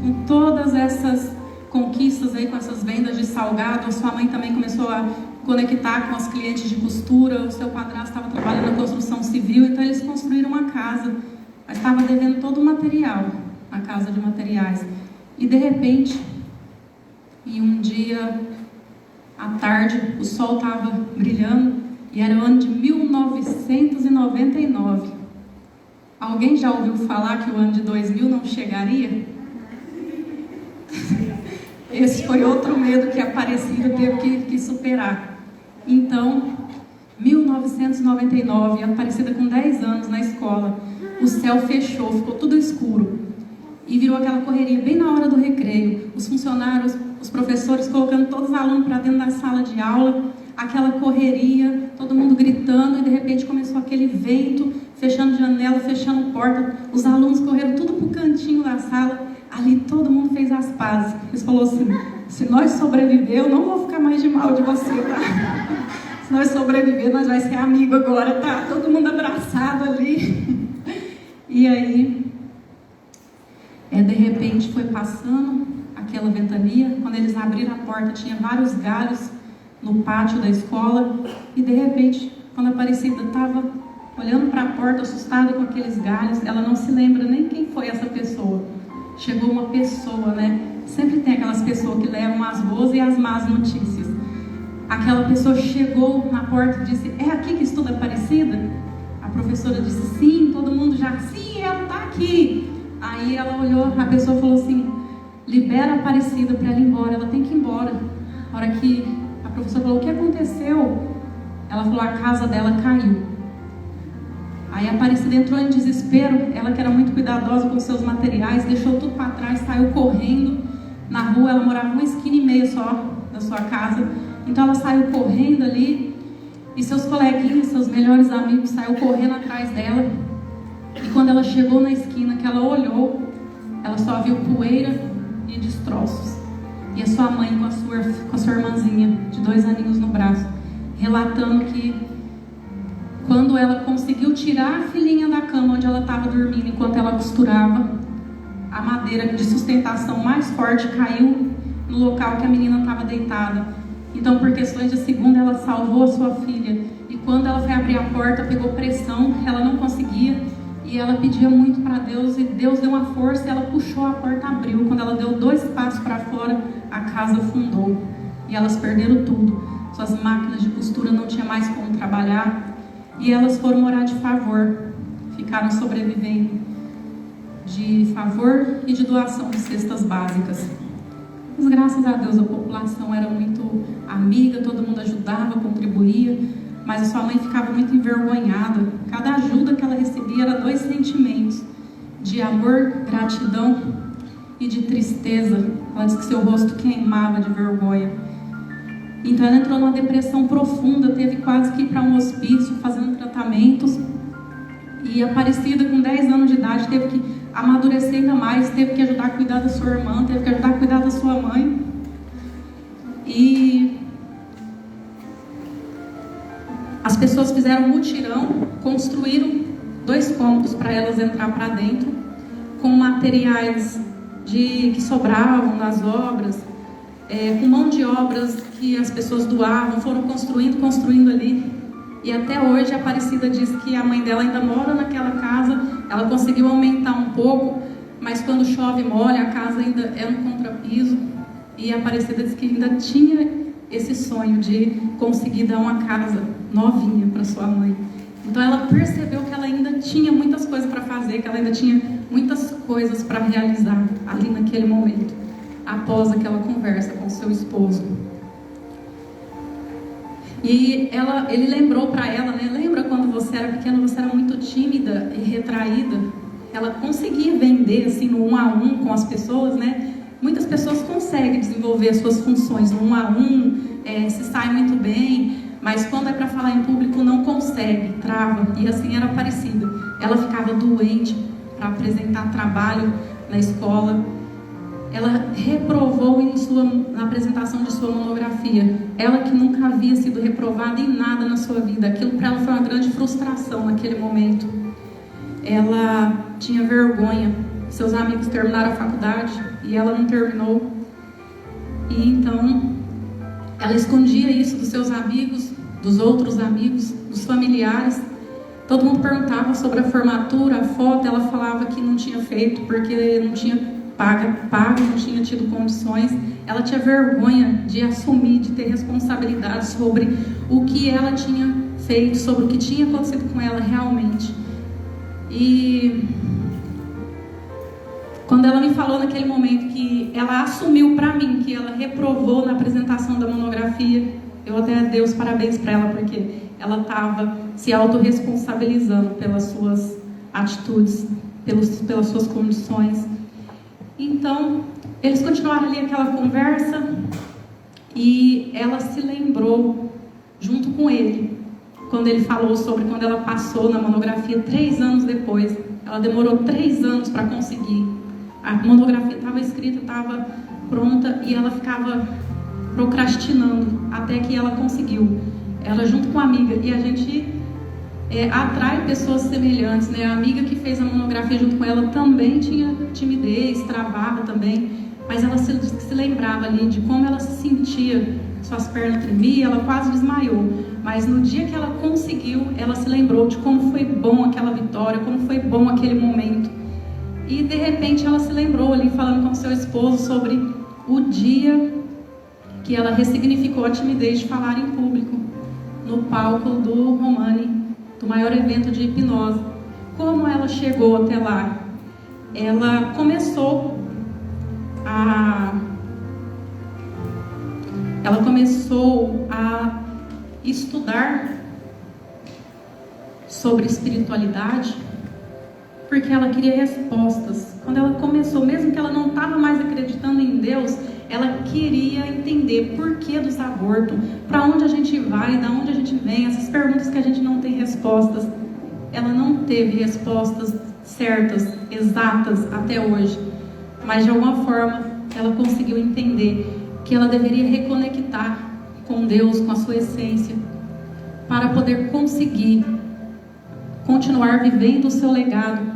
Com todas essas conquistas aí, com essas vendas de salgado, a sua mãe também começou a conectar com as clientes de costura, o seu padrasto estava trabalhando na construção civil, então eles construíram uma casa, mas estava devendo todo o material, a casa de materiais. E de repente, em um dia à tarde, o sol estava brilhando e era o ano de 1999. Alguém já ouviu falar que o ano de 2000 não chegaria? Esse foi outro medo que a Aparecida teve que superar. Então, 1999, a Aparecida com 10 anos na escola, o céu fechou, ficou tudo escuro. E virou aquela correria bem na hora do recreio. Os funcionários, os professores colocando todos os alunos para dentro da sala de aula, aquela correria, todo mundo gritando, e de repente começou aquele vento, fechando janela, fechando porta. Os alunos correram tudo para o cantinho da sala. Ali todo mundo fez as pazes. Eles falaram assim, se nós sobreviver, eu não vou ficar mais de mal de você, tá? Se nós sobreviver, nós vai ser amigo agora, tá? Todo mundo abraçado ali. E aí, de repente foi passando aquela ventania. Quando eles abriram a porta, tinha vários galhos no pátio da escola. E de repente, quando a Aparecida estava olhando para a porta, assustada com aqueles galhos, ela não se lembra nem quem foi essa pessoa. Chegou uma pessoa, né? Sempre tem aquelas pessoas que levam as boas e as más notícias. Aquela pessoa chegou na porta e disse, é aqui que estuda Aparecida? A professora disse, sim, todo mundo já, sim, ela está aqui. Aí ela olhou, a pessoa falou assim, libera a Aparecida para ela ir embora, ela tem que ir embora. A hora que a professora falou, o que aconteceu? Ela falou, a casa dela caiu. Aí a Aparecida entrou em desespero, ela que era muito cuidadosa com seus materiais, deixou tudo para trás, saiu correndo na rua. Ela morava uma esquina e meia só da sua casa, então ela saiu correndo ali, e seus coleguinhas, seus melhores amigos, saiu correndo atrás dela. E quando ela chegou na esquina, que ela olhou, ela só viu poeira e destroços. E a sua mãe com a sua irmãzinha de 2 aninhos no braço, relatando que quando ela conseguiu tirar a filhinha da cama onde ela estava dormindo enquanto ela costurava, a madeira de sustentação mais forte caiu no local que a menina estava deitada. Então, por questões de segundo, ela salvou a sua filha. E quando ela foi abrir a porta, pegou pressão, ela não conseguia. E ela pedia muito para Deus, e Deus deu uma força, e ela puxou a porta, abriu. Quando ela deu 2 passos para fora, a casa afundou. E elas perderam tudo. Suas máquinas de costura não tinham mais como trabalhar. E elas foram morar de favor. Ficaram sobrevivendo de favor e de doação de cestas básicas. Mas graças a Deus a população era muito amiga, todo mundo ajudava, contribuía, mas a sua mãe ficava muito envergonhada. Cada ajuda que ela recebia era 2 sentimentos: de amor, gratidão e de tristeza. Ela disse que seu rosto queimava de vergonha. Então ela entrou numa depressão profunda, teve quase que ir para um hospício fazendo tratamentos. E Aparecida, com 10 anos de idade, teve que amadurecer ainda mais, teve que ajudar a cuidar da sua irmã, teve que ajudar a cuidar da sua mãe. E as pessoas fizeram um mutirão, construíram 2 cômodos para elas entrar para dentro, com materiais que sobravam nas obras, com mão de obras que as pessoas doavam, foram construindo ali. E até hoje a Aparecida diz que a mãe dela ainda mora naquela casa. Ela conseguiu aumentar um pouco, mas quando chove e molha, a casa ainda é um contrapiso. E a Aparecida diz que ainda tinha esse sonho de conseguir dar uma casa novinha para sua mãe. Então ela percebeu que ela ainda tinha muitas coisas para fazer, que ela ainda tinha muitas coisas para realizar ali naquele momento, após aquela conversa com seu esposo. E ele lembrou para ela, né? Lembra quando você era pequena, você era muito tímida e retraída? Ela conseguia vender assim no 1 a 1 com as pessoas, né? Muitas pessoas conseguem desenvolver as suas funções no 1 a 1, se sai muito bem, mas quando é para falar em público não consegue, trava. E assim era Aparecida. Ela ficava doente para apresentar trabalho na escola. Ela reprovou na apresentação de sua monografia. Ela que nunca havia sido reprovada em nada na sua vida. Aquilo para ela foi uma grande frustração naquele momento. Ela tinha vergonha. Seus amigos terminaram a faculdade e ela não terminou. E então ela escondia isso dos seus amigos, dos outros amigos, dos familiares. Todo mundo perguntava sobre a formatura, a foto. Ela falava que não tinha feito porque não tinha pago, não tinha tido condições. Ela tinha vergonha de assumir, de ter responsabilidade sobre o que ela tinha feito, sobre o que tinha acontecido com ela realmente. E quando ela me falou naquele momento que ela assumiu para mim que ela reprovou na apresentação da monografia, eu até dei os parabéns para ela, porque ela estava se autorresponsabilizando pelas suas atitudes, pelas suas condições. Então, eles continuaram ali aquela conversa e ela se lembrou junto com ele, quando ele falou sobre quando ela passou na monografia 3 anos depois. Ela demorou 3 anos para conseguir. A monografia estava escrita, estava pronta e ela ficava procrastinando até que ela conseguiu. Ela junto com a amiga, e a gente atrai pessoas semelhantes, né? A amiga que fez a monografia junto com ela também tinha timidez, travava também, mas ela se lembrava ali de como ela se sentia, suas pernas tremiam, ela quase desmaiou, mas no dia que ela conseguiu, ela se lembrou de como foi bom aquela vitória, como foi bom aquele momento. E de repente ela se lembrou ali, falando com seu esposo sobre o dia que ela ressignificou a timidez de falar em público, no palco do Romani, do maior evento de hipnose. Como ela chegou até lá? Ela começou a estudar sobre espiritualidade, porque ela queria respostas. Quando ela começou, mesmo que ela não estava mais acreditando em Deus, ela queria entender por que dos abortos, para onde a gente vai, da onde a gente vem, essas perguntas que a gente não tem respostas. Ela não teve respostas certas, exatas até hoje, mas de alguma forma ela conseguiu entender que ela deveria reconectar com Deus, com a sua essência, para poder conseguir continuar vivendo o seu legado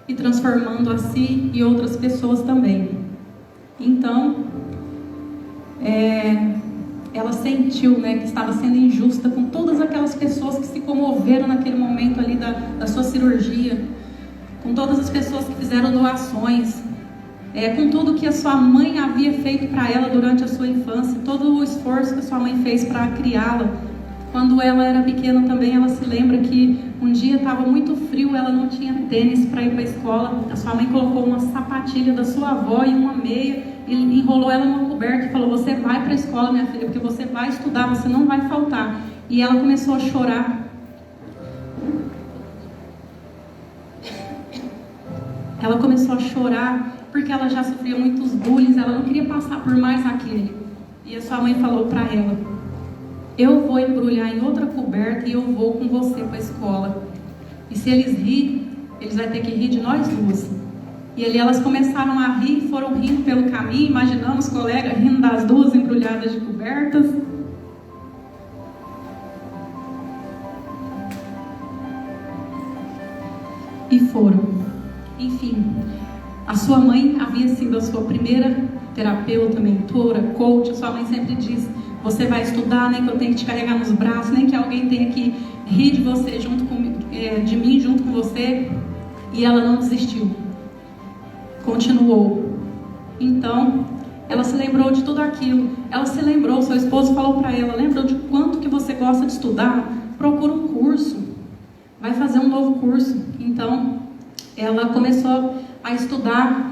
e transformando a si e outras pessoas também. Então, ela sentiu, né, que estava sendo injusta com todas aquelas pessoas que se comoveram naquele momento ali da sua cirurgia, com todas as pessoas que fizeram doações, com tudo que a sua mãe havia feito para ela durante a sua infância, todo o esforço que a sua mãe fez para criá-la. Quando ela era pequena também, ela se lembra que um dia estava muito frio, ela não tinha tênis para ir para a escola. A sua mãe colocou uma sapatilha da sua avó e uma meia e enrolou ela numa coberta e falou: você vai para a escola, minha filha, porque você vai estudar, você não vai faltar. E ela começou a chorar. Ela começou a chorar porque ela já sofria muitos bullying, ela não queria passar por mais aquele. E a sua mãe falou para ela: eu vou embrulhar em outra coberta e eu vou com você para a escola. E se eles rirem, eles vão ter que rir de nós duas. E ali elas começaram a rir, foram rindo pelo caminho, imaginando os colegas rindo das duas embrulhadas de cobertas. E foram. Enfim, a sua mãe havia sido a sua primeira terapeuta, mentora, coach. A sua mãe sempre diz: você vai estudar, nem que eu tenha que te carregar nos braços, nem que alguém tenha que rir de você de mim junto com você. E ela não desistiu, continuou. Então, ela se lembrou de tudo aquilo. Ela se lembrou, seu esposo falou para ela: lembra de quanto que você gosta de estudar? Procura um curso, vai fazer um novo curso. Então, ela começou a estudar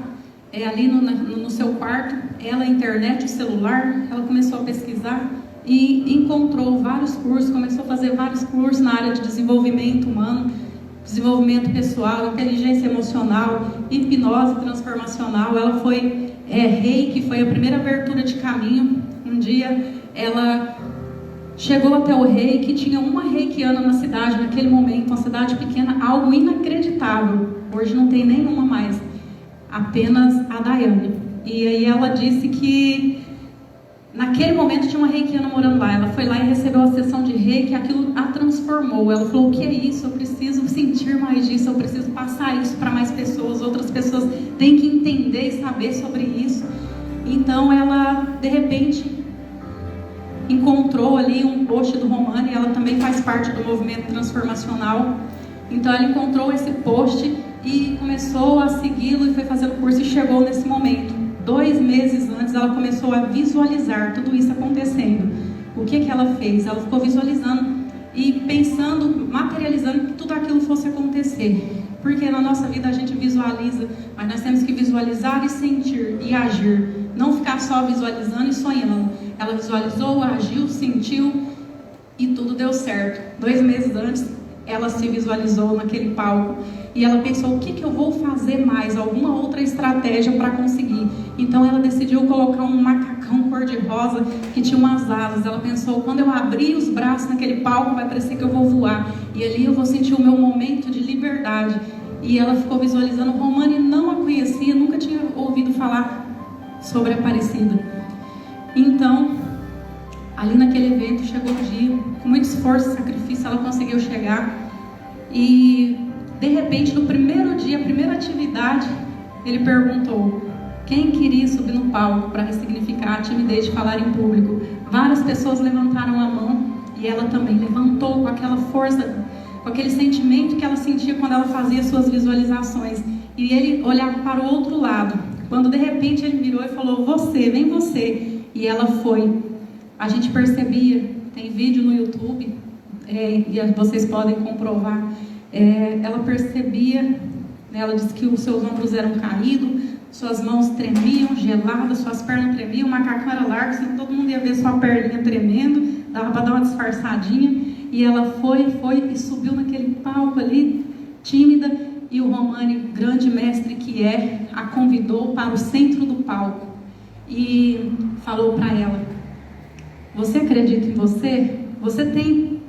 ali no seu quarto, ela, a internet, o celular. Ela começou a pesquisar e encontrou vários cursos, começou a fazer vários cursos na área de desenvolvimento humano, desenvolvimento pessoal, inteligência emocional, hipnose transformacional. Ela foi reiki, foi a primeira abertura de caminho. Um dia ela chegou até o reiki, tinha uma reikiana na cidade naquele momento, uma cidade pequena, algo inacreditável. Hoje não tem nenhuma mais, apenas a Daiane. E aí ela disse que naquele momento tinha uma reikiana morando lá. Ela foi lá e recebeu a sessão de reiki, aquilo a transformou. Ela falou: o que é isso? Eu preciso sentir mais disso, eu preciso passar isso para mais pessoas. Outras pessoas têm que entender e saber sobre isso. Então ela, de repente, encontrou ali um post do Romani. Ela também faz parte do movimento transformacional. Então ela encontrou esse post e começou a segui-lo e foi fazer o curso e chegou nesse momento. 2 meses antes ela começou a visualizar tudo isso acontecendo. O que ela fez? Ela ficou visualizando e pensando, materializando que tudo aquilo fosse acontecer. Porque na nossa vida a gente visualiza, mas nós temos que visualizar e sentir e agir. Não ficar só visualizando e sonhando. Ela visualizou, agiu, sentiu e tudo deu certo. 2 meses antes ela se visualizou naquele palco e ela pensou: o que eu vou fazer mais? Alguma outra estratégia para conseguir? Então ela decidiu colocar um macacão cor-de-rosa que tinha umas asas. Ela pensou: quando eu abrir os braços naquele palco vai parecer que eu vou voar e ali eu vou sentir o meu momento de liberdade. E ela ficou visualizando. O Romani não a conhecia, nunca tinha ouvido falar sobre a Aparecida. Então, ali naquele evento, chegou o dia, com muito esforço e sacrifício, ela conseguiu chegar. E, de repente, no primeiro dia, a primeira atividade, ele perguntou: quem queria subir no palco para ressignificar a timidez de falar em público? Várias pessoas levantaram a mão e ela também levantou com aquela força, com aquele sentimento que ela sentia quando ela fazia suas visualizações. E ele olhava para o outro lado, quando de repente ele virou e falou: você, vem você. E ela foi. A gente percebia, tem vídeo no YouTube, e vocês podem comprovar, ela percebia, né, ela disse que os seus ombros eram caídos, suas mãos tremiam, geladas, suas pernas tremiam, o macacão era largo, assim, todo mundo ia ver sua perninha tremendo, dava para dar uma disfarçadinha. E ela foi e subiu naquele palco ali, tímida, e o Romani, grande mestre que a convidou para o centro do palco e falou para ela: você acredita em você? Você tem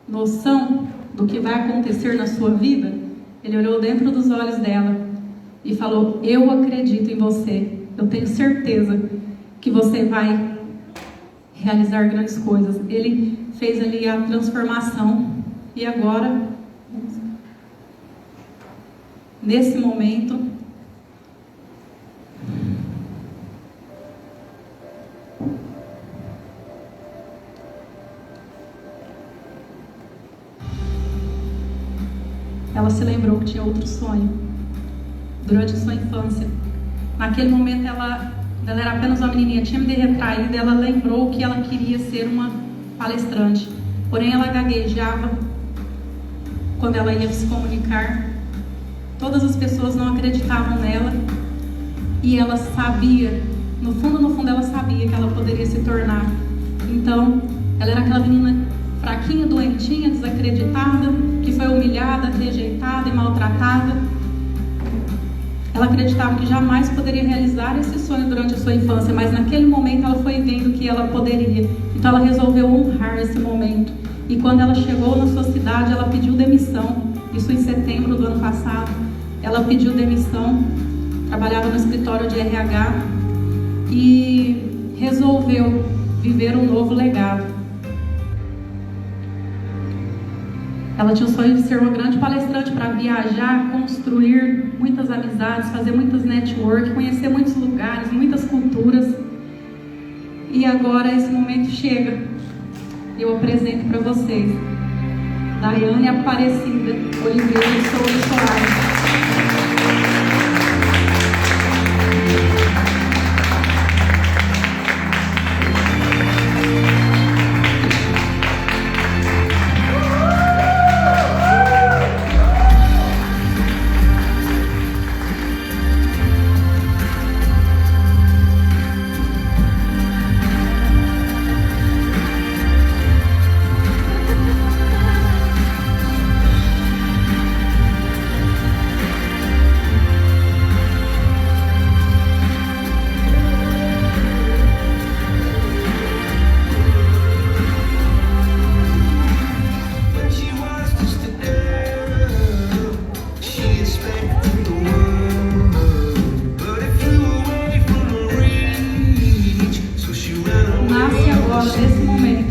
noção do que vai acontecer na sua vida? Ele olhou dentro dos olhos dela e falou: eu acredito em você. Eu tenho certeza que você vai realizar grandes coisas. Ele fez ali a transformação e agora, nesse momento, ela se lembrou que tinha outro sonho durante a sua infância. Naquele momento ela era apenas uma menininha tímida e retraída. Ela lembrou que ela queria ser uma palestrante, porém ela gaguejava quando ela ia se comunicar. Todas as pessoas não acreditavam nela e ela sabia, no fundo ela sabia que ela poderia se tornar. Então ela era aquela menina fraquinha, doentinha, desacreditada, que foi humilhada, rejeitada e maltratada. Ela acreditava que jamais poderia realizar esse sonho durante a sua infância, mas naquele momento ela foi vendo que ela poderia. Então ela resolveu honrar esse momento. E quando ela chegou na sua cidade, ela pediu demissão. Isso em setembro do ano passado. Ela pediu demissão, trabalhava no escritório de RH e resolveu viver um novo legado. Ela tinha o sonho de ser uma grande palestrante para viajar, construir muitas amizades, fazer muitas network, conhecer muitos lugares, muitas culturas. E agora esse momento chega. Eu apresento para vocês Daiane Aparecida Oliveira de Souza Soares. Nesse momento,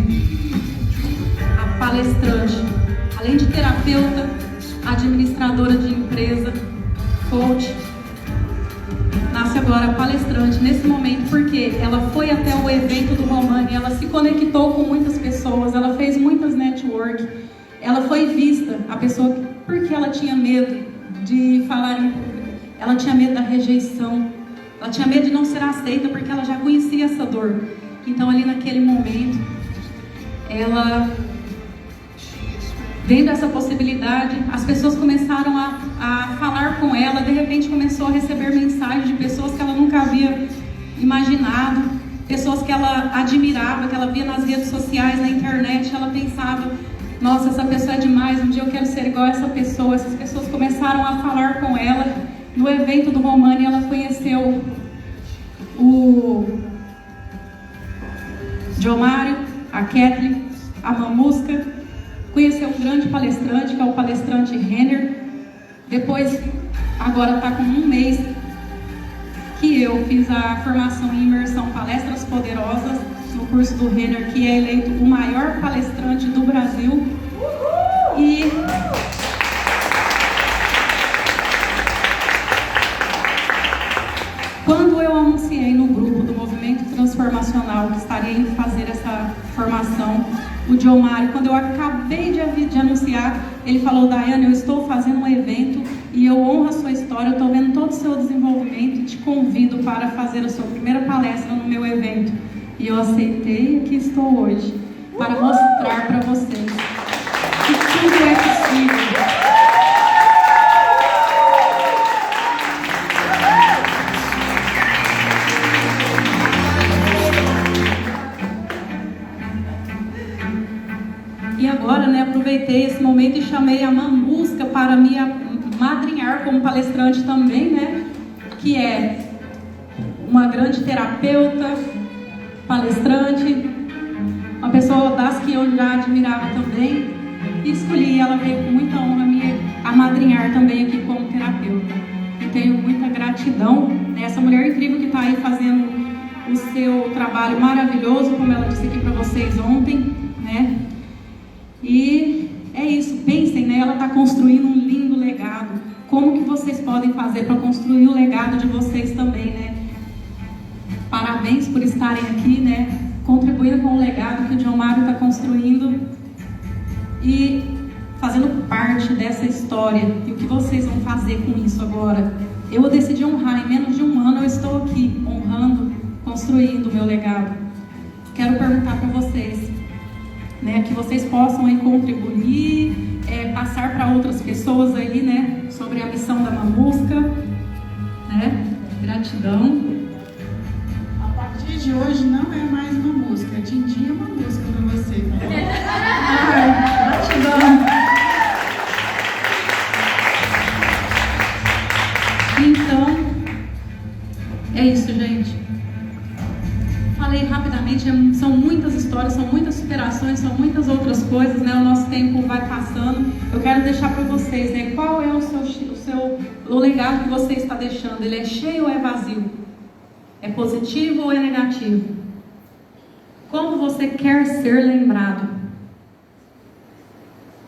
a palestrante, além de terapeuta, administradora de empresa, coach, nasce agora a palestrante nesse momento, porque ela foi até o evento do Romani, ela se conectou com muitas pessoas, ela fez muitas network, ela foi vista, a pessoa, porque ela tinha medo de falar em público, ela tinha medo da rejeição, ela tinha medo de não ser aceita, porque ela já conhecia essa dor. Então ali naquele momento, ela, vendo essa possibilidade, as pessoas começaram a falar com ela, de repente começou a receber mensagens de pessoas que ela nunca havia imaginado, pessoas que ela admirava, que ela via nas redes sociais, na internet, ela pensava, nossa, essa pessoa é demais, um dia eu quero ser igual a essa pessoa. Essas pessoas começaram a falar com ela. No evento do Romani, ela conheceu o Diomário, a Kathleen, a Mamusca, conheceu um grande palestrante, que é o palestrante Renner. Depois, agora está com um mês que eu fiz a formação em imersão Palestras Poderosas no curso do Renner, que é eleito o maior palestrante do Brasil. E quando eu anunciei no grupo do Movimento Transformacional que estaria indo fazer essa formação, o Diomário, quando eu acabei de anunciar, ele falou, Daiane, eu estou fazendo um evento e eu honro a sua história, eu estou vendo todo o seu desenvolvimento e te convido para fazer a sua primeira palestra no meu evento. E eu aceitei e aqui estou hoje para mostrar para vocês que tudo é possível. E agora, aproveitei esse momento e chamei a Mamusca para me madrinhar como palestrante também, que é uma grande terapeuta, palestrante, uma pessoa das que eu já admirava também, e escolhi ela, veio com muita honra me amadrinhar também aqui como terapeuta. E tenho muita gratidão, essa mulher incrível que está aí fazendo o seu trabalho maravilhoso, como ela disse aqui para vocês ontem, E é isso, pensem, ela está construindo um lindo legado. Como que vocês podem fazer para construir o legado de vocês também, Parabéns por estarem aqui, contribuindo com o legado que o Diomário está construindo e fazendo fazendo parte dessa história. E o que vocês vão fazer com isso agora? Eu decidi honrar. Em menos de um ano eu estou aqui, honrando, construindo o meu legado. Quero perguntar para vocês, né, que vocês possam aí contribuir, passar para outras pessoas aí, né, sobre a missão da Mamusca, né? Gratidão. A partir de hoje não é mais uma música, Dindim é uma música para você, tá bom? Ai, gratidão. Então, é isso, gente. Falei rapidamente, são muitas histórias, são muitas superações, são muitas outras coisas, né? O nosso tempo vai passando. Eu quero deixar para vocês, né? Qual é o legado que você está deixando? Ele é cheio ou é vazio? É positivo ou é negativo? Como você quer ser lembrado?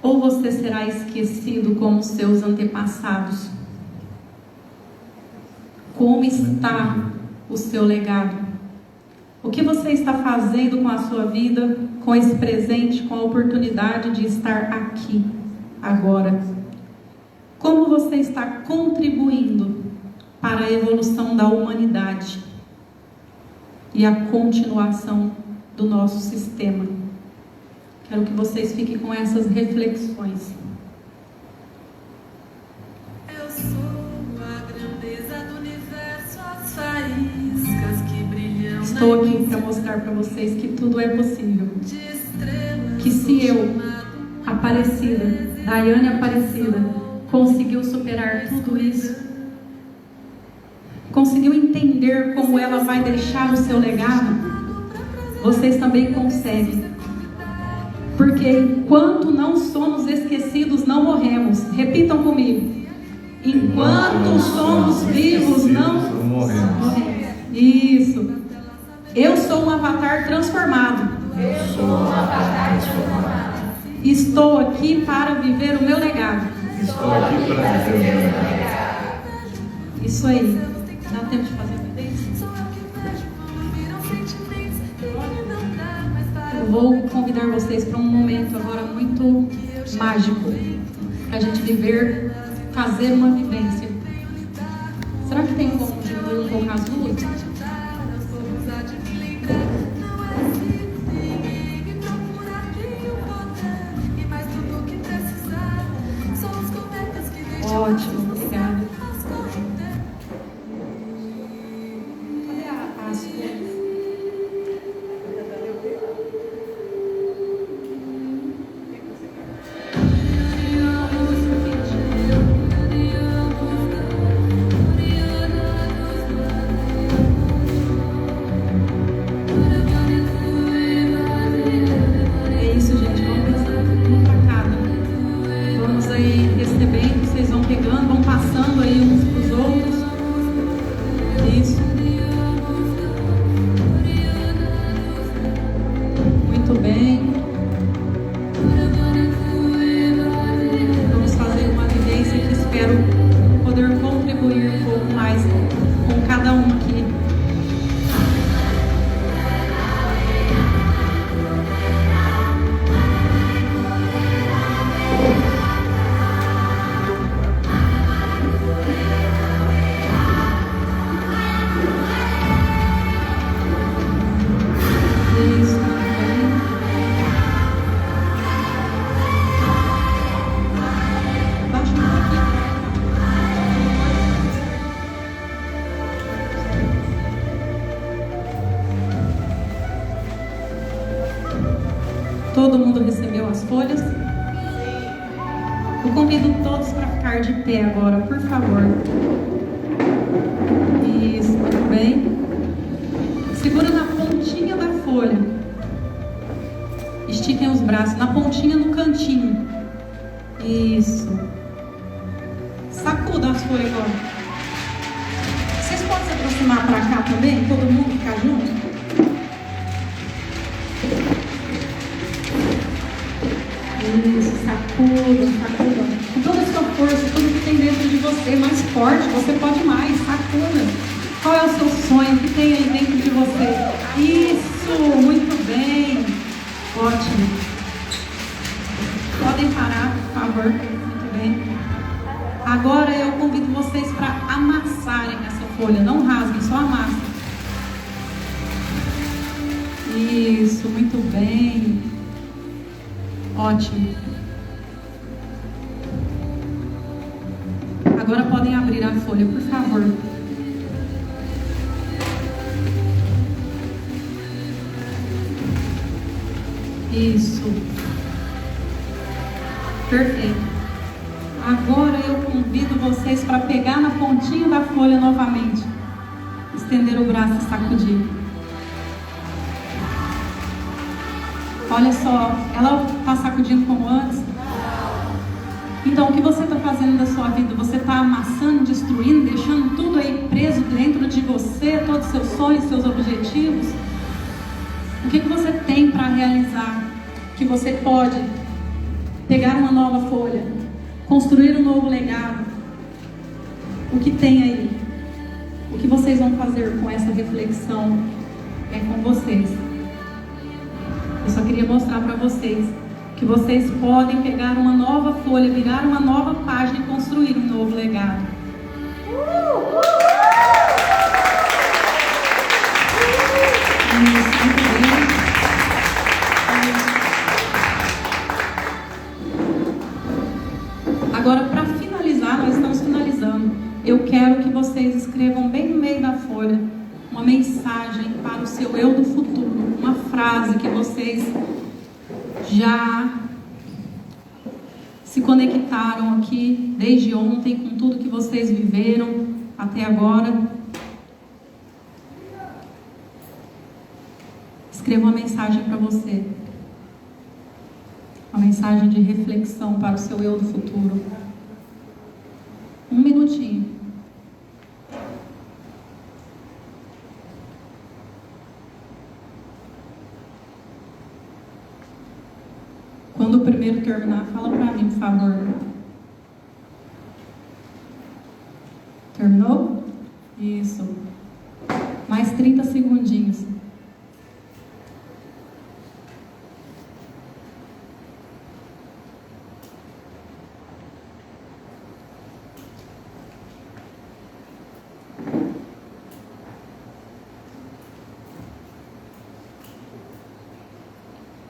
Ou você será esquecido como os seus antepassados? Como está o seu legado? O que você está fazendo com a sua vida, com esse presente, com a oportunidade de estar aqui, agora? Como você está contribuindo para a evolução da humanidade e a continuação do nosso sistema? Quero que vocês fiquem com essas reflexões. Eu sou a grandeza do universo, as faíscas que brilham. Estou aqui para mostrar para vocês que tudo é possível. Que se eu, Aparecida, Daiane Aparecida, conseguiu superar tudo isso, conseguiu entender como ela vai deixar o seu legado, vocês também conseguem. Porque enquanto não somos esquecidos, não morremos. Repitam comigo. Enquanto somos vivos, não morremos. Isso. Eu sou um avatar transformado. Estou aqui para viver o meu legado. Isso aí. Dá tempo de fazer a vivência? Eu vou convidar vocês para um momento agora muito mágico, para a gente viver, fazer uma vivência. Será que tem como diminuir um pouco as luzes? Ótimo, obrigada. Cadê as cores? É isso, gente. Vamos pensando um para cada. Vamos aí recebendo, vocês vão pegando, vão passando aí uns para os outros. Isso. Muito bem. Vamos fazer uma vivência que espero poder contribuir um pouco mais com cada um aqui. Isso, muito bem. Baixa um pouquinho. Todo mundo recebeu as folhas? Eu convido todos para ficar de pé agora, por favor. Isso, muito bem. Segura na pontinha da folha. Estiquem os braços, na pontinha, no cantinho. Isso. Sacuda as folhas agora. Vocês podem se aproximar para cá também? Todo mundo ficar junto? Isso, sacuda. Com toda a sua força, tudo que tem dentro de você, mais forte, você pode mais, sacuda. Qual é o seu sonho? O que tem aí dentro de você? Isso, muito bem. Ótimo. Podem parar, por favor. favor. Muito bem. Agora eu convido vocês para amassarem essa folha. Não rasguem, só amassem. Isso, muito bem. Ótimo. Agora podem abrir a folha, por favor. Isso. Perfeito. Agora eu convido vocês para pegar na pontinha da folha novamente. Estender o braço e sacudir. Olha só, ela está sacudindo como antes? Então, o que você está fazendo da sua vida? Você está amassando, destruindo, deixando tudo aí preso dentro de você, todos os seus sonhos, seus objetivos? O que você tem para realizar? Que você pode pegar uma nova folha, construir um novo legado. O que tem aí? O que vocês vão fazer com essa reflexão? É com vocês. Eu só queria mostrar para vocês que vocês podem pegar uma nova folha, virar uma nova página e construir um novo legado. Isso, muito bem. Agora, para finalizar, nós estamos finalizando. Eu quero que vocês escrevam bem no meio da folha uma mensagem para o seu eu do futuro, uma frase que vocês já se conectaram aqui desde ontem com tudo que vocês viveram até agora. Escreva uma mensagem para você, uma mensagem de reflexão para o seu eu do futuro. 1 minutinho. Quando o primeiro terminar, fala para mim, por favor. Terminou? Isso. Mais 30 segundinhos.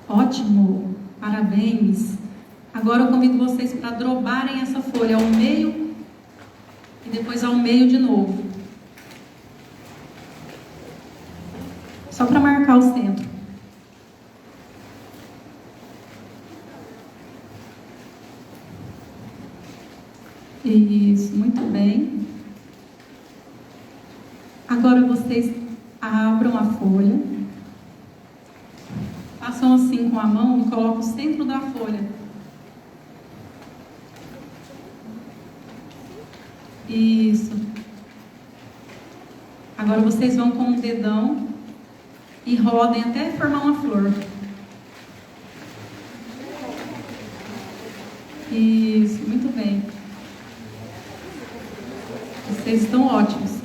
Ótimo. Parabéns! Agora eu convido vocês para drobarem essa folha ao meio e depois ao meio de novo. Só para marcar o centro. Isso, muito bem. Agora vocês abram a folha. Façam assim com a mão e colocam o centro da folha. Isso. Agora vocês vão com o dedão e rodem até formar uma flor. Isso, muito bem. Vocês estão ótimos.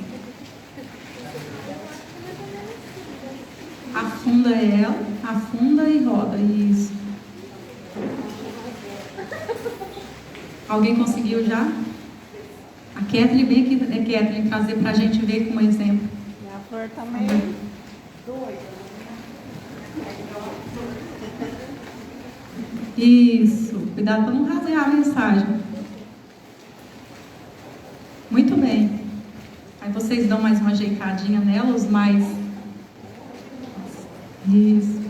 Afunda ela, afunda e roda. Isso. Alguém conseguiu já? A Kathleen, bem aqui, Kathleen, trazer pra gente ver como exemplo. E a flor também. Isso. Cuidado para não rasgar a mensagem. Muito bem. Aí vocês dão mais uma ajeitadinha nela, os mais... Isso.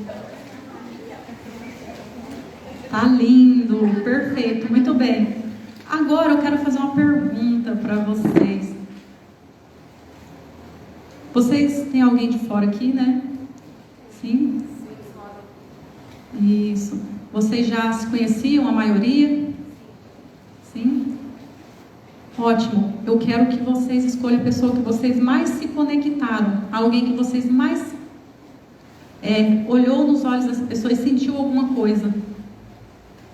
Tá lindo, perfeito, muito bem. Agora eu quero fazer uma pergunta para vocês. Vocês têm alguém de fora aqui, né? Sim? Isso. Vocês já se conheciam, a maioria? Sim? Ótimo. Eu quero que vocês escolham a pessoa que vocês mais se conectaram. Alguém que vocês mais olhou nos olhos dessa pessoa e sentiu alguma coisa.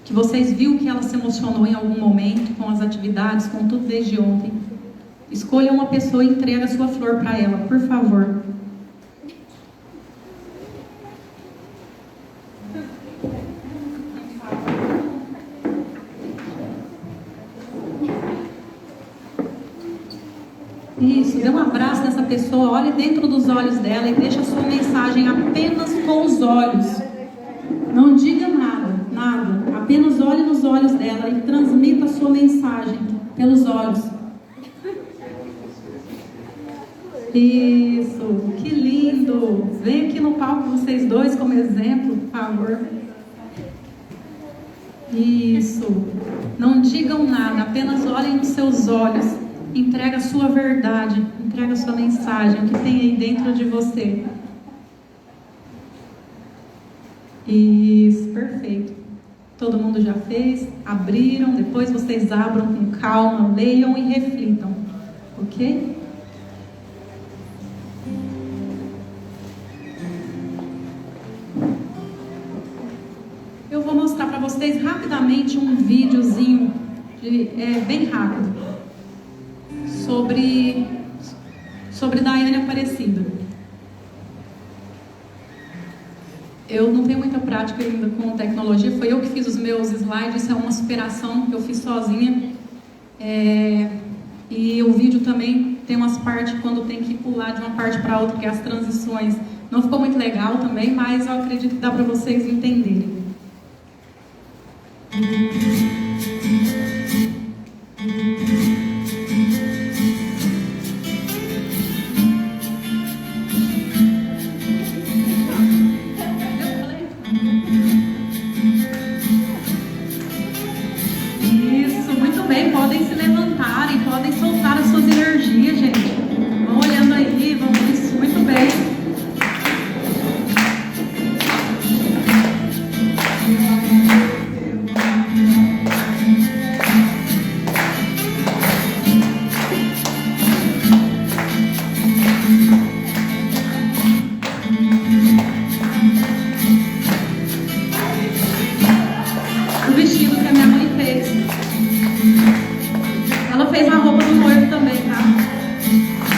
Que vocês viram que ela se emocionou em algum momento com as atividades, com tudo desde ontem. Escolha uma pessoa e entrega a sua flor para ela, por favor. Isso, dê um abraço nessa pessoa, olhe dentro dos olhos dela e deixe a sua mensagem apenas com os olhos. Não diga nada, nada. Apenas olhe nos olhos dela e transmita a sua mensagem pelos olhos. Isso, que lindo. Vem aqui no palco vocês dois como exemplo, por favor. Isso. Não digam nada, apenas olhem nos seus olhos. Entrega a sua verdade, entrega a sua mensagem, o que tem aí dentro de você. Isso, perfeito. Todo mundo já fez, abriram, depois vocês abram com calma, leiam e reflitam, ok? Eu vou mostrar para vocês rapidamente um videozinho, bem rápido, sobre Daiane Aparecida. Eu não tenho muita prática ainda com tecnologia, foi eu que fiz os meus slides, isso é uma superação que eu fiz sozinha. E o vídeo também tem umas partes quando tem que pular de uma parte para outra, que é as transições. Não ficou muito legal também, mas eu acredito que dá para vocês entenderem.